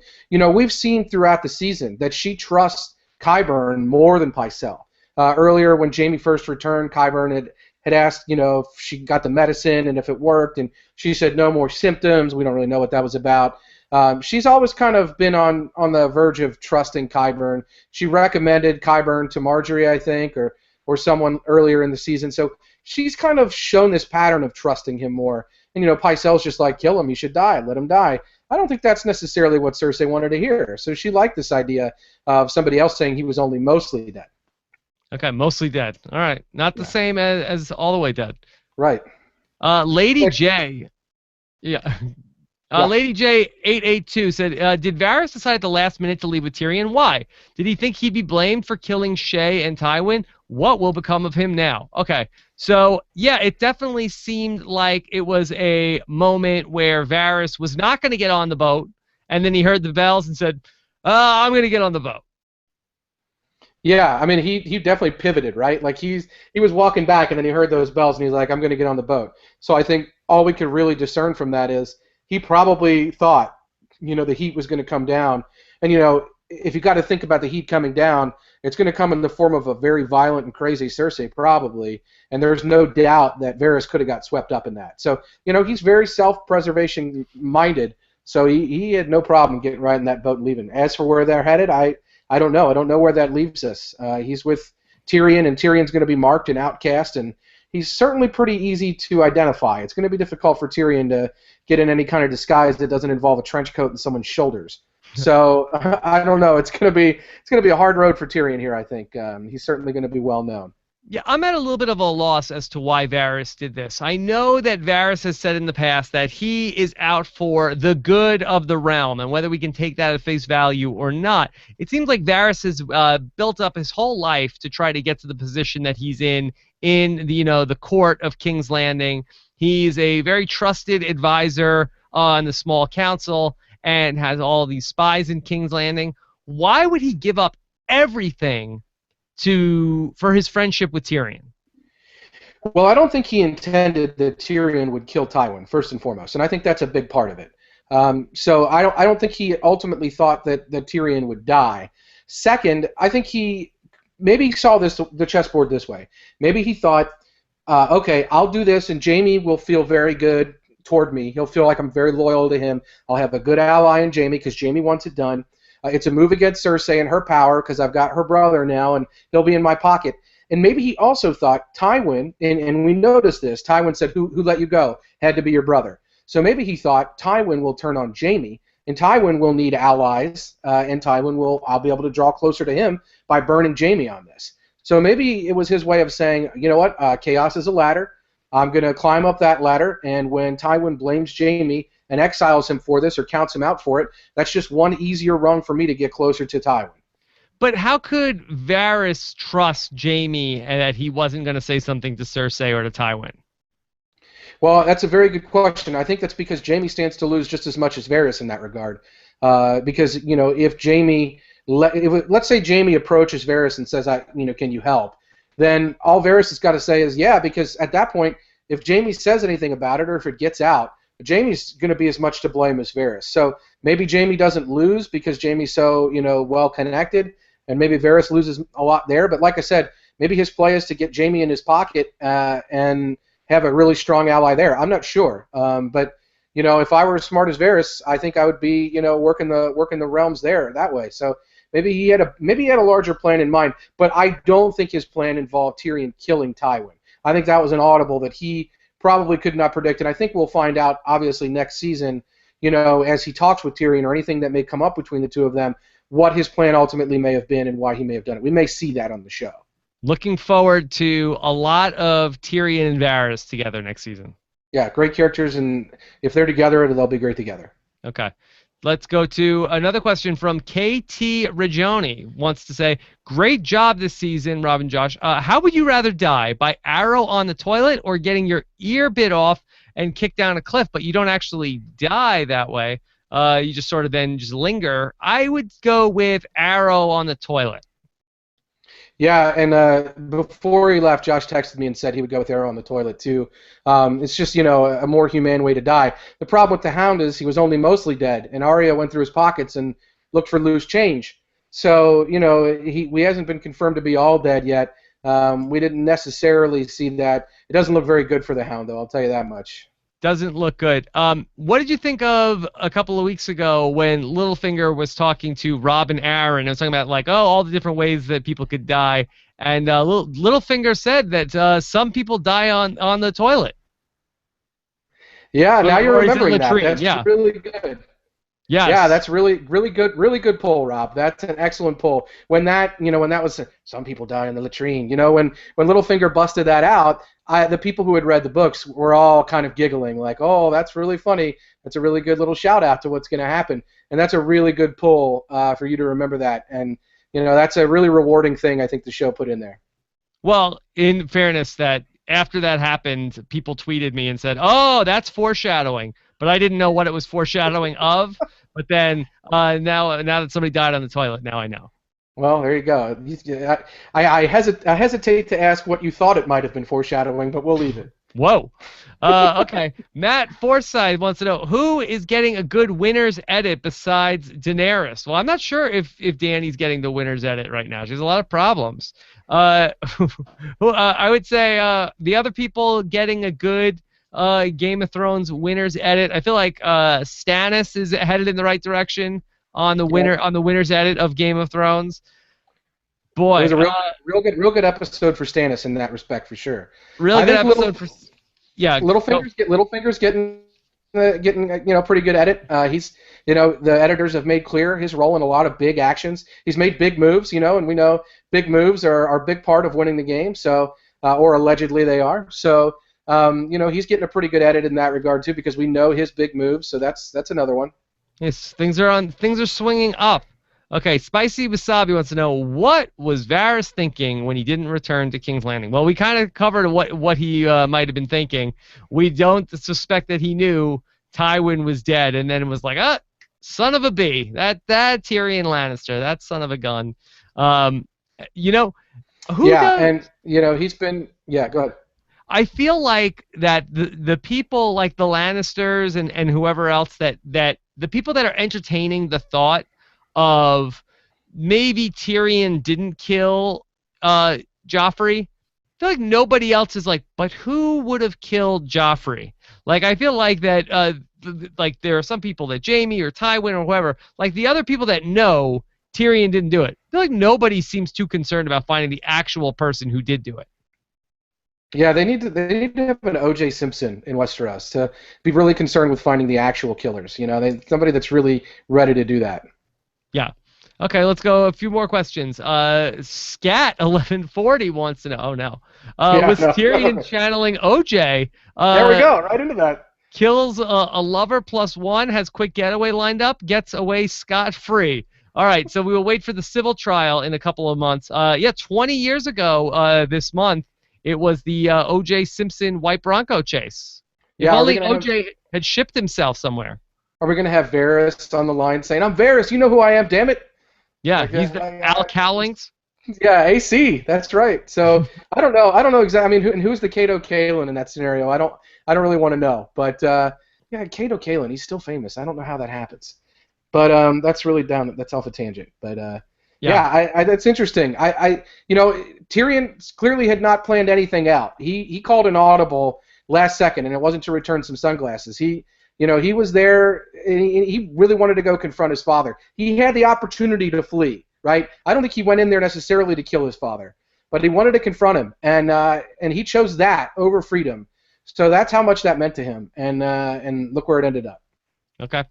C: we've seen throughout the season that she trusts Qyburn more than Pycelle. Earlier, when Jaime first returned, Qyburn had asked, if she got the medicine and if it worked, and she said no more symptoms. We don't really know what that was about. She's always kind of been on the verge of trusting Qyburn. She recommended Qyburn to Marjorie, I think, or someone earlier in the season. So she's kind of shown this pattern of trusting him more. And, Pycelle's just like, kill him, he should die, let him die. I don't think that's necessarily what Cersei wanted to hear. So she liked this idea of somebody else saying he was only mostly dead.
A: Okay, mostly dead. All right, not the same as all the way dead.
C: Right.
A: Lady J. Yeah. Lady J882 said, did Varys decide at the last minute to leave with Tyrion? Why? Did he think he'd be blamed for killing Shae and Tywin? What will become of him now? Okay, so yeah, it definitely seemed like it was a moment where Varys was not going to get on the boat, and then he heard the bells and said, I'm going to get on the boat.
C: Yeah, I mean, he definitely pivoted, right? Like he was walking back, and then he heard those bells, and he's like, I'm going to get on the boat. So I think all we could really discern from that is he probably thought, the heat was going to come down. And, if you got to think about the heat coming down, it's going to come in the form of a very violent and crazy Cersei, probably. And there's no doubt that Varys could have got swept up in that. So, he's very self-preservation minded. So he had no problem getting right in that boat and leaving. As for where they're headed, I don't know. I don't know where that leaves us. He's with Tyrion, and Tyrion's going to be marked and outcast, and he's certainly pretty easy to identify. It's going to be difficult for Tyrion to get in any kind of disguise that doesn't involve a trench coat and someone's shoulders. So I don't know. It's going to be a hard road for Tyrion here, I think. He's certainly going to be well known.
A: Yeah, I'm at a little bit of a loss as to why Varys did this. I know that Varys has said in the past that he is out for the good of the realm, and whether we can take that at face value or not. It seems like Varys has built up his whole life to try to get to the position that he's in the court of King's Landing. He's a very trusted advisor on the small council and has all these spies in King's Landing. Why would he give up everything for his friendship with Tyrion?
C: Well, I don't think he intended that Tyrion would kill Tywin, first and foremost, and I think that's a big part of it. So I don't think he ultimately thought that Tyrion would die. Second, I think he saw the chessboard this way. Maybe he thought, okay, I'll do this, and Jaime will feel very good toward me. He'll feel like I'm very loyal to him. I'll have a good ally in Jaime because Jaime wants it done. It's a move against Cersei and her power because I've got her brother now, and he'll be in my pocket. And maybe he also thought Tywin, and we noticed this, Tywin said, who let you go? Had to be your brother. So maybe he thought Tywin will turn on Jaime, and Tywin will need allies, and I'll be able to draw closer to him by burning Jaime on this. So maybe it was his way of saying, you know what, chaos is a ladder. I'm going to climb up that ladder, and when Tywin blames Jaime and exiles him for this or counts him out for it, that's just one easier rung for me to get closer to Tywin.
A: But how could Varys trust Jaime and that he wasn't going to say something to Cersei or to Tywin?
C: Well, that's a very good question. I think that's because Jaime stands to lose just as much as Varys in that regard. Because, if Jaime, let's say Jaime approaches Varys and says, can you help? Then all Varys has got to say is, yeah, because at that point, if Jaime says anything about it or if it gets out, Jaime's going to be as much to blame as Varys. So maybe Jaime doesn't lose because Jaime's so, well connected, and maybe Varys loses a lot there. But like I said, maybe his play is to get Jaime in his pocket and have a really strong ally there. I'm not sure. But if I were as smart as Varys, I think I would be, working the realms there that way. So maybe he had a larger plan in mind. But I don't think his plan involved Tyrion killing Tywin. I think that was an audible that he probably could not predict, and I think we'll find out, obviously, next season, as he talks with Tyrion or anything that may come up between the two of them, what his plan ultimately may have been and why he may have done it. We may see that on the show.
A: Looking forward to a lot of Tyrion and Varys together next season.
C: Yeah, great characters, and if they're together, they'll be great together.
A: Okay. Let's go to another question from KT Ragioni. Wants to say, great job this season, Rob and Josh. How would you rather die, by arrow on the toilet or getting your ear bit off and kicked down a cliff, but you don't actually die that way? You just sort of then just linger. I would go with arrow on the toilet.
C: Yeah, and before he left, Josh texted me and said he would go with arrow on the toilet too. It's just, a more humane way to die. The problem with the Hound is he was only mostly dead, and Arya went through his pockets and looked for loose change. So, we hasn't been confirmed to be all dead yet. We didn't necessarily see that. It doesn't look very good for the Hound, though, I'll tell you that much.
A: Doesn't look good. What did you think of a couple of weeks ago when Littlefinger was talking to Rob and Aaron and was talking about all the different ways that people could die, and Littlefinger said that some people die on the toilet.
C: Yeah, now you're remembering that. That's really good.
A: Yes.
C: Yeah, that's really good pull, Rob. That's an excellent pull. When that was some people die in the latrine. When Littlefinger busted that out, the people who had read the books were all kind of giggling, like, "Oh, that's really funny. That's a really good little shout out to what's going to happen." And that's a really good pull for you to remember that. And that's a really rewarding thing I think the show put in there.
A: Well, in fairness, that after that happened, people tweeted me and said, "Oh, that's foreshadowing," but I didn't know what it was foreshadowing of. But then now that somebody died on the toilet, now I know.
C: Well, there you go. I hesitate to ask what you thought it might have been foreshadowing, but we'll leave it.
A: Whoa. Okay. Matt Forsyth wants to know, who is getting a good winner's edit besides Daenerys? Well, I'm not sure if Dany's getting the winner's edit right now. She has a lot of problems. I would say the other people getting a good Game of Thrones winner's edit. I feel like Stannis is headed in the right direction on the winner's edit of Game of Thrones. Boy,
C: it was a real good episode for Stannis in that respect, for sure.
A: Really good episode for. Yeah,
C: Littlefinger's getting pretty good edit. He's the editors have made clear his role in a lot of big actions. He's made big moves, and we know big moves are a big part of winning the game. So or allegedly they are. So he's getting a pretty good edit in that regard too, because we know his big moves. So that's another one.
A: Yes, things are swinging up. Okay, Spicy Wasabi wants to know, what was Varys thinking when he didn't return to King's Landing? Well, we kind of covered what he might have been thinking. We don't suspect that he knew Tywin was dead, and then it was like, son of a bee, that Tyrion Lannister, that son of a gun.
C: He's been. Yeah, go ahead.
A: I feel like that the people like the Lannisters and whoever else that the people that are entertaining the thought of maybe Tyrion didn't kill Joffrey, I feel like nobody else is like, but who would have killed Joffrey? Like, I feel like that like there are some people that Jaime or Tywin or whoever, like the other people that know Tyrion didn't do it, I feel like nobody seems too concerned about finding the actual person who did do it.
C: Yeah, they need to have an O.J. Simpson in Westeros to be really concerned with finding the actual killers. Somebody that's really ready to do that.
A: Yeah. Okay, let's go a few more questions. Scat1140 wants to know. Oh, no. Tyrion channeling OJ?
C: There we go. Right into that.
A: Kills a lover +1, has quick getaway lined up, gets away scot-free. All right, so we will wait for the civil trial in a couple of months. 20 years ago this month, it was the O.J. Simpson White Bronco chase. If only O.J. had shipped himself somewhere.
C: Are we going to have Varys on the line saying, "I'm Varys, you know who I am, damn it"?
A: Yeah, he's the Al Cowlings.
C: Yeah, AC, that's right. So I don't know exactly. I mean, who's the Cato Kalin in that scenario? I don't really want to know. But Cato Kalin, he's still famous. I don't know how that happens. But that's really that's off a tangent. But that's interesting. Tyrion clearly had not planned anything out. He called an audible last second, and it wasn't to return some sunglasses. He was there, and he really wanted to go confront his father. He had the opportunity to flee, right? I don't think he went in there necessarily to kill his father, but he wanted to confront him, and he chose that over freedom. So that's how much that meant to him, and look where it ended up.
A: Okay.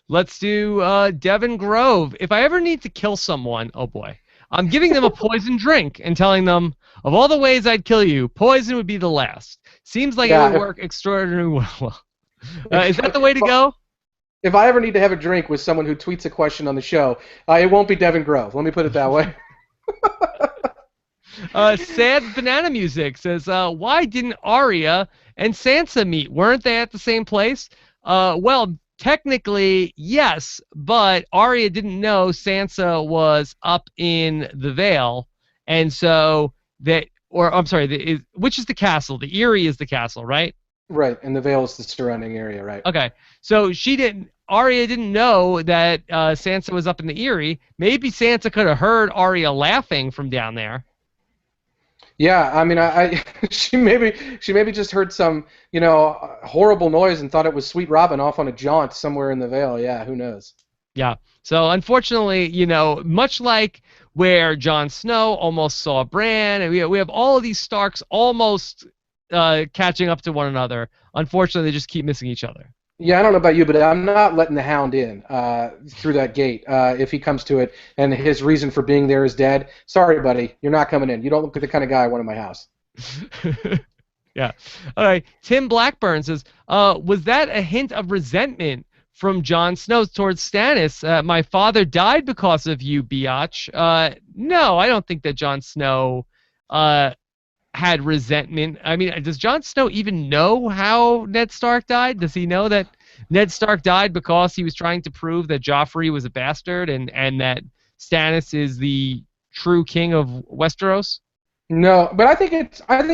A: Let's do Devon Grove. If I ever need to kill someone, oh boy, I'm giving them a poison drink and telling them, of all the ways I'd kill you, poison would be the last. Seems like it would
C: Yeah.
A: work extraordinarily well. Is
C: If,
A: that the way to go?
C: if I ever need to have a drink with someone who tweets a question on the show, it won't be Devin Grove. Let me put it that way.
A: Sad Banana Music says, why didn't Arya and Sansa meet? Weren't they at the same place? Well, technically, yes, but Arya didn't know Sansa was up in the Vale, and so I'm sorry, which is the castle? The Eyrie is the castle, right?
C: Right, and the Vale is the surrounding area, right?
A: Okay, so Arya didn't know that Sansa was up in the Eyrie. Maybe Sansa could have heard Arya laughing from down there.
C: Yeah, I mean, she maybe just heard some, horrible noise and thought it was Sweet Robin off on a jaunt somewhere in the Vale. Yeah, who knows?
A: Yeah. So unfortunately, much like where Jon Snow almost saw Bran, and we have all of these Starks almost catching up to one another. Unfortunately, they just keep missing each other.
C: Yeah, I don't know about you, but I'm not letting the Hound in through that gate if he comes to it and his reason for being there is dead. Sorry, buddy, you're not coming in. You don't look like the kind of guy I want in my house.
A: Yeah. All right. Tim Blackburn says, was that a hint of resentment from Jon Snow towards Stannis? My father died because of you, biatch. No, I don't think that Jon Snow had resentment. I mean, does Jon Snow even know how Ned Stark died? Does he know that Ned Stark died because he was trying to prove that Joffrey was a bastard and that Stannis is the true king of Westeros?
C: No, but I think it's and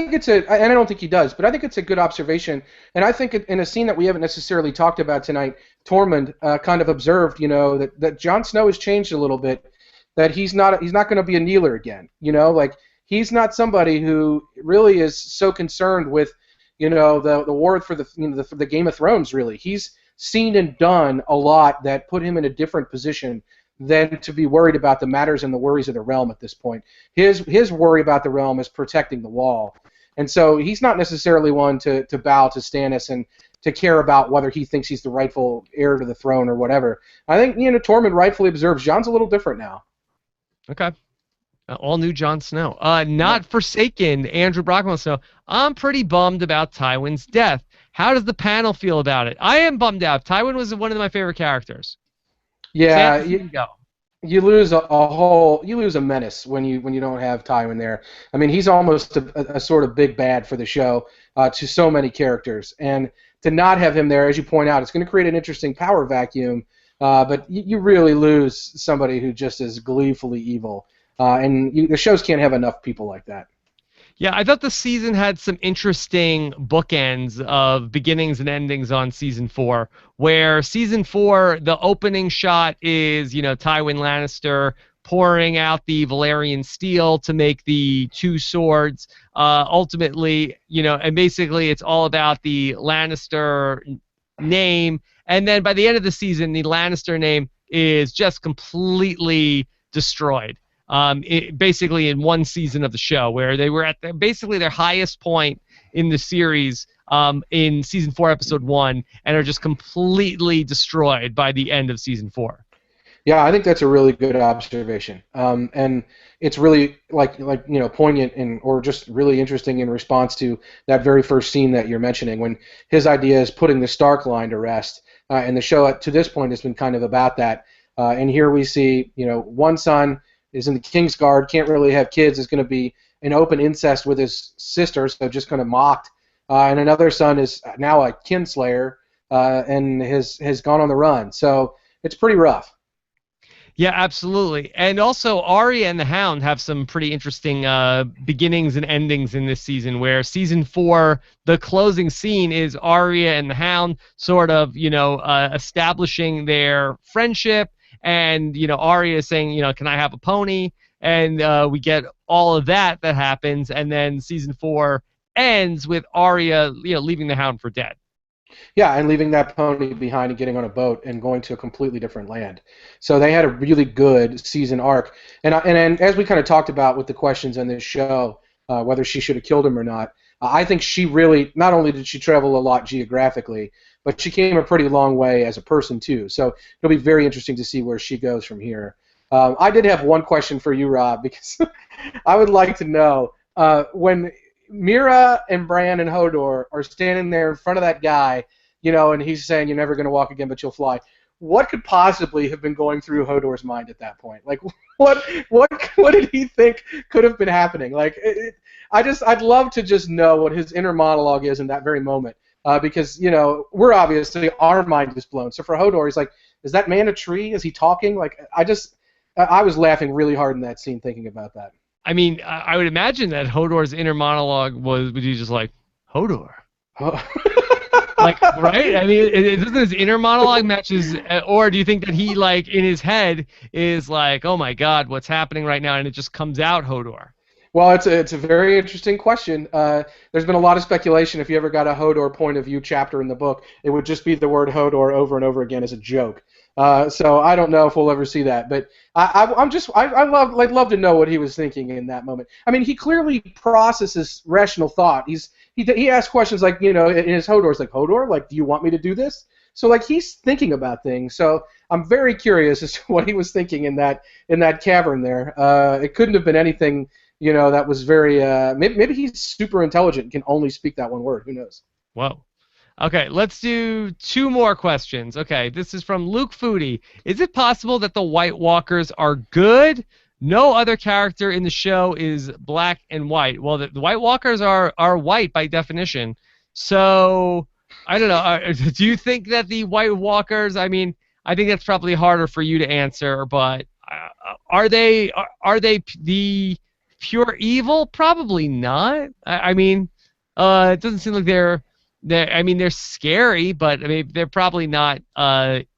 C: I don't think he does, but I think it's a good observation, and I think in a scene that we haven't necessarily talked about tonight, Tormund kind of observed, that Jon Snow has changed a little bit, that he's not going to be a kneeler again, like he's not somebody who really is so concerned with, the war for the Game of Thrones. Really, he's seen and done a lot that put him in a different position than to be worried about the matters and the worries of the realm at this point. His worry about the realm is protecting the wall. And so he's not necessarily one to bow to Stannis and to care about whether he thinks he's the rightful heir to the throne or whatever. I think, Tormund rightfully observes Jon's a little different now.
A: Okay. All new Jon Snow. Not Forsaken, Andrew Brockman. So I'm pretty bummed about Tywin's death. How does the panel feel about it? I am bummed out. Tywin was one of my favorite characters.
C: Yeah, you lose a menace when you don't have Tywin there. I mean, he's almost a sort of big bad for the show to so many characters, and to not have him there, as you point out, it's going to create an interesting power vacuum. But you really lose somebody who just is gleefully evil, and the shows can't have enough people like that.
A: Yeah, I thought the season had some interesting bookends of beginnings and endings on season 4, where season 4, the opening shot is, Tywin Lannister pouring out the Valyrian steel to make the two swords. Ultimately, and basically it's all about the Lannister name. And then by the end of the season, the Lannister name is just completely destroyed. Basically in one season of the show, where they were at basically their highest point in the series in season 4, episode 1, and are just completely destroyed by the end of season 4.
C: Yeah, I think that's a really good observation, and it's really poignant or just really interesting in response to that very first scene that you're mentioning, when his idea is putting the Stark line to rest, and the show to this point has been kind of about that. And here we see, one son is in the Kingsguard, can't really have kids, is going to be in open incest with his sister, so just kind of mocked. And another son is now a kinslayer and has gone on the run. So it's pretty rough.
A: Yeah, absolutely. And also, Arya and the Hound have some pretty interesting beginnings and endings in this season, where season 4, the closing scene is Arya and the Hound sort of, establishing their friendship. And, Arya is saying, can I have a pony? And we get all of that happens. And then season 4 ends with Arya, leaving the Hound for dead.
C: Yeah, and leaving that pony behind and getting on a boat and going to a completely different land. So they had a really good season arc. And as we kind of talked about with the questions on this show, whether she should have killed him or not, I think she really, not only did she travel a lot geographically, but she came a pretty long way as a person too. So it'll be very interesting to see where she goes from here. I did have one question for you, Rob, because I would like to know when Mira and Bran and Hodor are standing there in front of that guy, and he's saying you're never going to walk again, but you'll fly. What could possibly have been going through Hodor's mind at that point? Like, what did he think could have been happening? Like, I'd love to just know what his inner monologue is in that very moment, because we're obviously our mind is blown. So for Hodor, he's like, is that man a tree? Is he talking? Like, I was laughing really hard in that scene thinking about that.
A: I mean, I would imagine that Hodor's inner monologue would be just like, Hodor. Like, right? I mean, doesn't his inner monologue matches, or do you think that he, like, in his head is like, oh my God, what's happening right now, and it just comes out Hodor?
C: Well, it's a very interesting question. There's been a lot of speculation. If you ever got a Hodor point of view chapter in the book, it would just be the word Hodor over and over again as a joke. So I don't know if we'll ever see that, but I'd love to know what he was thinking in that moment. I mean, he clearly processes rational thought. He asks questions like, in his Hodor's like, Hodor, like, do you want me to do this? So like he's thinking about things. So I'm very curious as to what he was thinking in that cavern there. It couldn't have been anything, that was very. Maybe he's super intelligent and can only speak that one word. Who knows?
A: Whoa. Okay, let's do 2 more questions. Okay, this is from Luke Foodie. Is it possible that the White Walkers are good? No other character in the show is black and white. Well, the White Walkers are white by definition. So, I don't know. Do you think that the White Walkers, I mean, I think that's probably harder for you to answer, but are they the pure evil? Probably not. I mean, it doesn't seem like they're scary, but I mean, they're probably not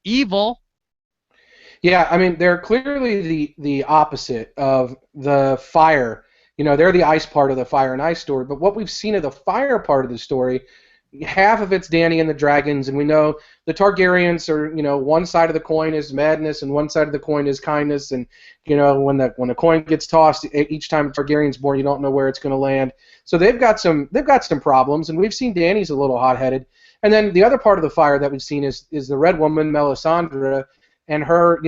A: evil.
C: Yeah, I mean, they're clearly the opposite of the fire. They're the ice part of the Fire and Ice story, but what we've seen of the fire part of the story, half of it's Dany and the dragons, and we know the Targaryens are, one side of the coin is madness and one side of the coin is kindness, and when the coin gets tossed, each time a Targaryen's born, you don't know where it's going to land. So they've got some problems, and we've seen Dany's a little hot-headed. And then the other part of the fire that we've seen is the Red Woman, Melisandre, and her,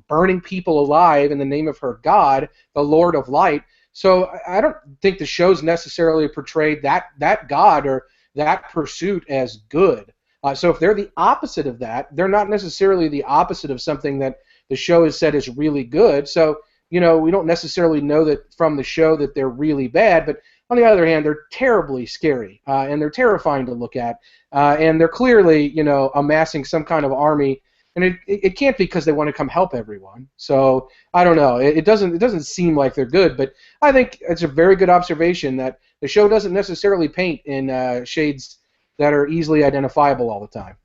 C: burning people alive in the name of her god, the Lord of Light. So I don't think the show's necessarily portrayed that god or that pursuit as good. So if they're the opposite of that, they're not necessarily the opposite of something that the show has said is really good. So, we don't necessarily know that from the show that they're really bad, but on the other hand, they're terribly scary, and they're terrifying to look at, and they're clearly, amassing some kind of army. And it can't be because they want to come help everyone. So I don't know. It doesn't seem like they're good, but I think it's a very good observation that the show doesn't necessarily paint in shades that are easily identifiable all the time.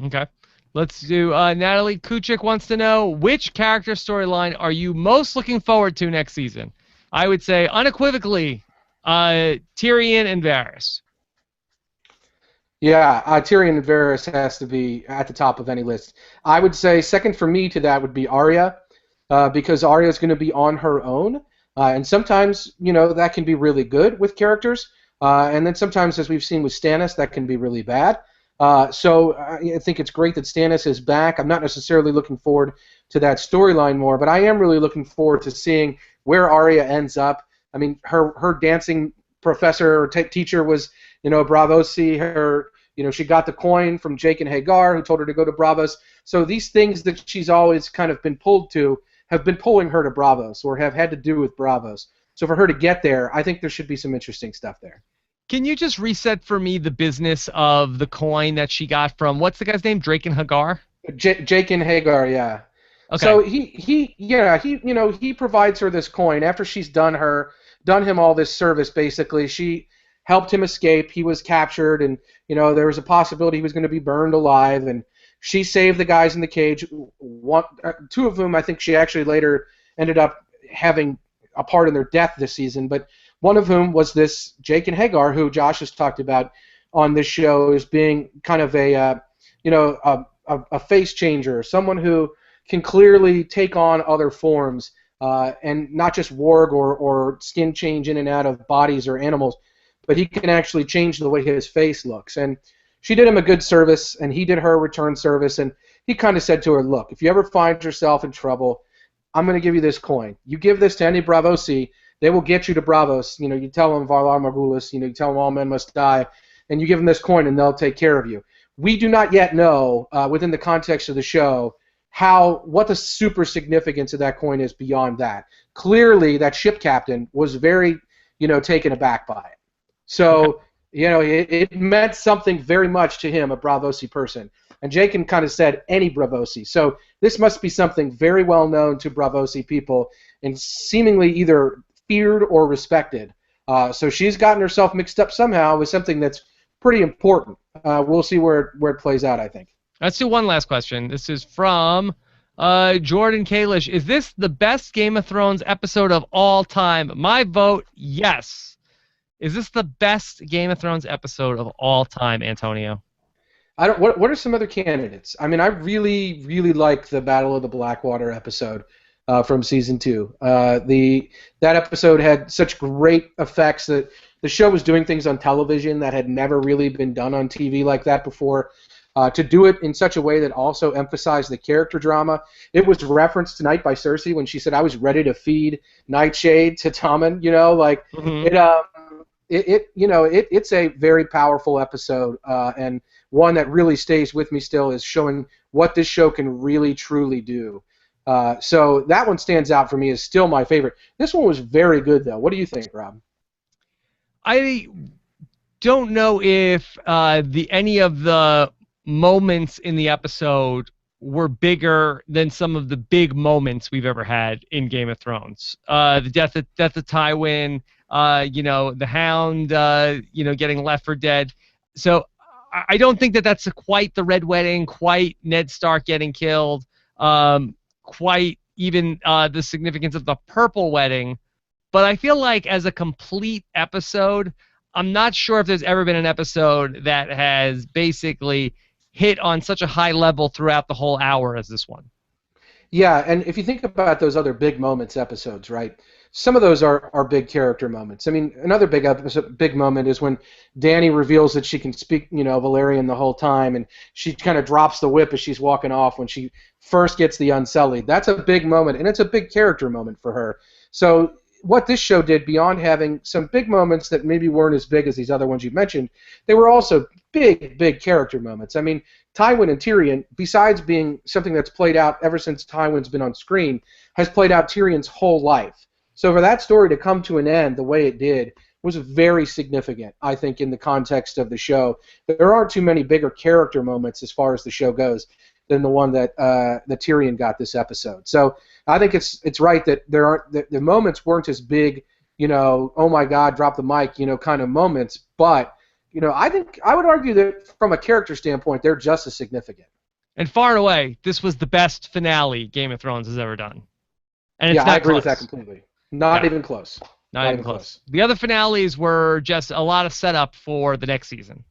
A: Okay. Let's do Natalie Kuchik wants to know, which character storyline are you most looking forward to next season? I would say unequivocally Tyrion and Varys.
C: Yeah, Tyrion and Varys has to be at the top of any list. I would say second for me to that would be Arya, because Arya is going to be on her own, and sometimes that can be really good with characters, and then sometimes, as we've seen with Stannis, that can be really bad. So I think it's great that Stannis is back. I'm not necessarily looking forward to that storyline more, but I am really looking forward to seeing where Arya ends up. I mean, her dancing professor or teacher was, Braavosi. Her, she got the coin from Jake and Hagar, who told her to go to Braavos. So these things that she's always kind of been pulled to have been pulling her to Braavos, or have had to do with Braavos. So for her to get there, I think there should be some interesting stuff there.
A: Can you just reset for me the business of the coin that she got from, what's the guy's name? Drake and Hagar?
C: Jake and Hagar, yeah.
A: Okay.
C: So he provides her this coin after she's done him all this service. Basically, she helped him escape. He was captured, and there was a possibility he was going to be burned alive. And she saved the guys in the cage. Two of whom I think she actually later ended up having a part in their death this season. But one of whom was this Jake and Hagar, who Josh has talked about on this show as being kind of a face changer, someone who can clearly take on other forms, and not just warg or skin change in and out of bodies or animals, but he can actually change the way his face looks. And she did him a good service, and he did her a return service, and he kind of said to her, look, if you ever find yourself in trouble, I'm going to give you this coin. You give this to any Braavosi, they will get you to Braavos. You know, you tell them Valar Morghulis, you know, you tell them all men must die, and you give them this coin, and they'll take care of you. We do not yet know, within the context of the show, what the super significance of that coin is beyond that. Clearly, that ship captain was very, taken aback by it. So, it meant something very much to him, a Braavosi person. And Jakin kind of said any Braavosi. So this must be something very well known to Braavosi people and seemingly either feared or respected. So she's gotten herself mixed up somehow with something that's pretty important. We'll see where it plays out, I think.
A: Let's do one last question. This is from Jordan Kalish. Is this the best Game of Thrones episode of all time? My vote, yes. Is this the best Game of Thrones episode of all time, Antonio?
C: What are some other candidates? I mean, I really, really like the Battle of the Blackwater episode from season 2. That episode had such great effects that the show was doing things on television that had never really been done on TV like that before. To do it in such a way that also emphasized the character drama. It was referenced tonight by Cersei when she said, "I was ready to feed Nightshade to Tommen." It's a very powerful episode, and one that really stays with me still is showing what this show can really truly do. So that one stands out for me as still my favorite. This one was very good, though. What do you think, Rob?
A: I don't know if any of the moments in the episode were bigger than some of the big moments we've ever had in Game of Thrones. The death of Tywin, the Hound, getting left for dead. So I don't think that's quite the Red Wedding, quite Ned Stark getting killed, quite even the significance of the Purple Wedding. But I feel like as a complete episode, I'm not sure if there's ever been an episode that has basically hit on such a high level throughout the whole hour as this one.
C: Yeah, and if you think about those other big moments episodes, right? Some of those are big character moments. I mean, another big moment is when Dany reveals that she can speak, Valyrian the whole time, and she kind of drops the whip as she's walking off when she first gets the Unsullied. That's a big moment, and it's a big character moment for her. So what this show did, beyond having some big moments that maybe weren't as big as these other ones you mentioned, they were also big character moments. I mean, Tywin and Tyrion, besides being something that's played out ever since Tywin's been on screen, has played out Tyrion's whole life. So for that story to come to an end the way it did was very significant, I think, in the context of the show. There aren't too many bigger character moments as far as the show goes than the one that Tyrion got this episode. So I think it's right that the moments weren't as big, oh my God, drop the mic, kind of moments. But I think I would argue that from a character standpoint, they're just as significant.
A: And far and away, this was the best finale Game of Thrones has ever done. And
C: I agree with that completely. Not even close.
A: Not even close. The other finales were just a lot of setup for the next season.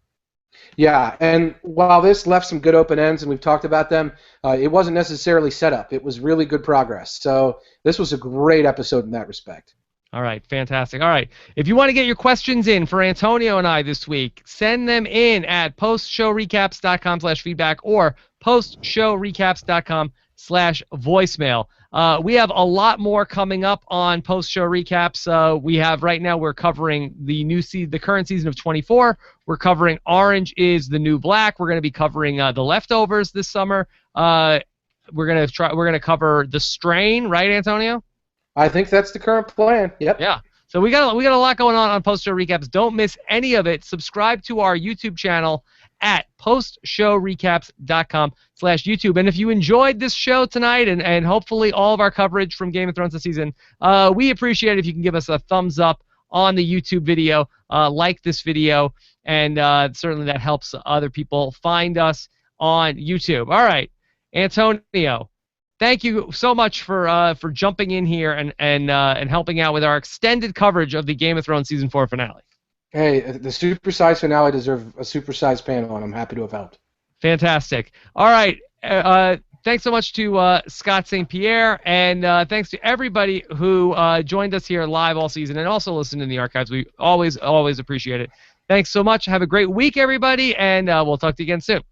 C: Yeah, and while this left some good open ends, and we've talked about them, it wasn't necessarily set up. It was really good progress. So this was a great episode in that respect.
A: All right, fantastic. All right, if you want to get your questions in for Antonio and I this week, send them in at postshowrecaps.com/feedback or postshowrecaps.com/voicemail. We have a lot more coming up on post-show recaps. We're covering the current season of 24. We're covering Orange is the New Black. We're going to be covering The Leftovers this summer. We're going to cover The Strain, right, Antonio?
C: I think that's the current plan. Yep.
A: Yeah. So we got a lot going on post-show recaps. Don't miss any of it. Subscribe to our YouTube channel at postshowrecaps.com/YouTube. And if you enjoyed this show tonight and hopefully all of our coverage from Game of Thrones this season, we appreciate it if you can give us a thumbs up on the YouTube video, like this video, and certainly that helps other people find us on YouTube. All right, Antonio, thank you so much for jumping in here and helping out with our extended coverage of the Game of Thrones Season 4 finale.
C: Hey, the supersized finale deserves a supersized panel, and I'm happy to have helped.
A: Fantastic. All right. thanks so much to Scott St. Pierre, and thanks to everybody who joined us here live all season and also listened in the archives. We always appreciate it. Thanks so much. Have a great week, everybody, and we'll talk to you again soon.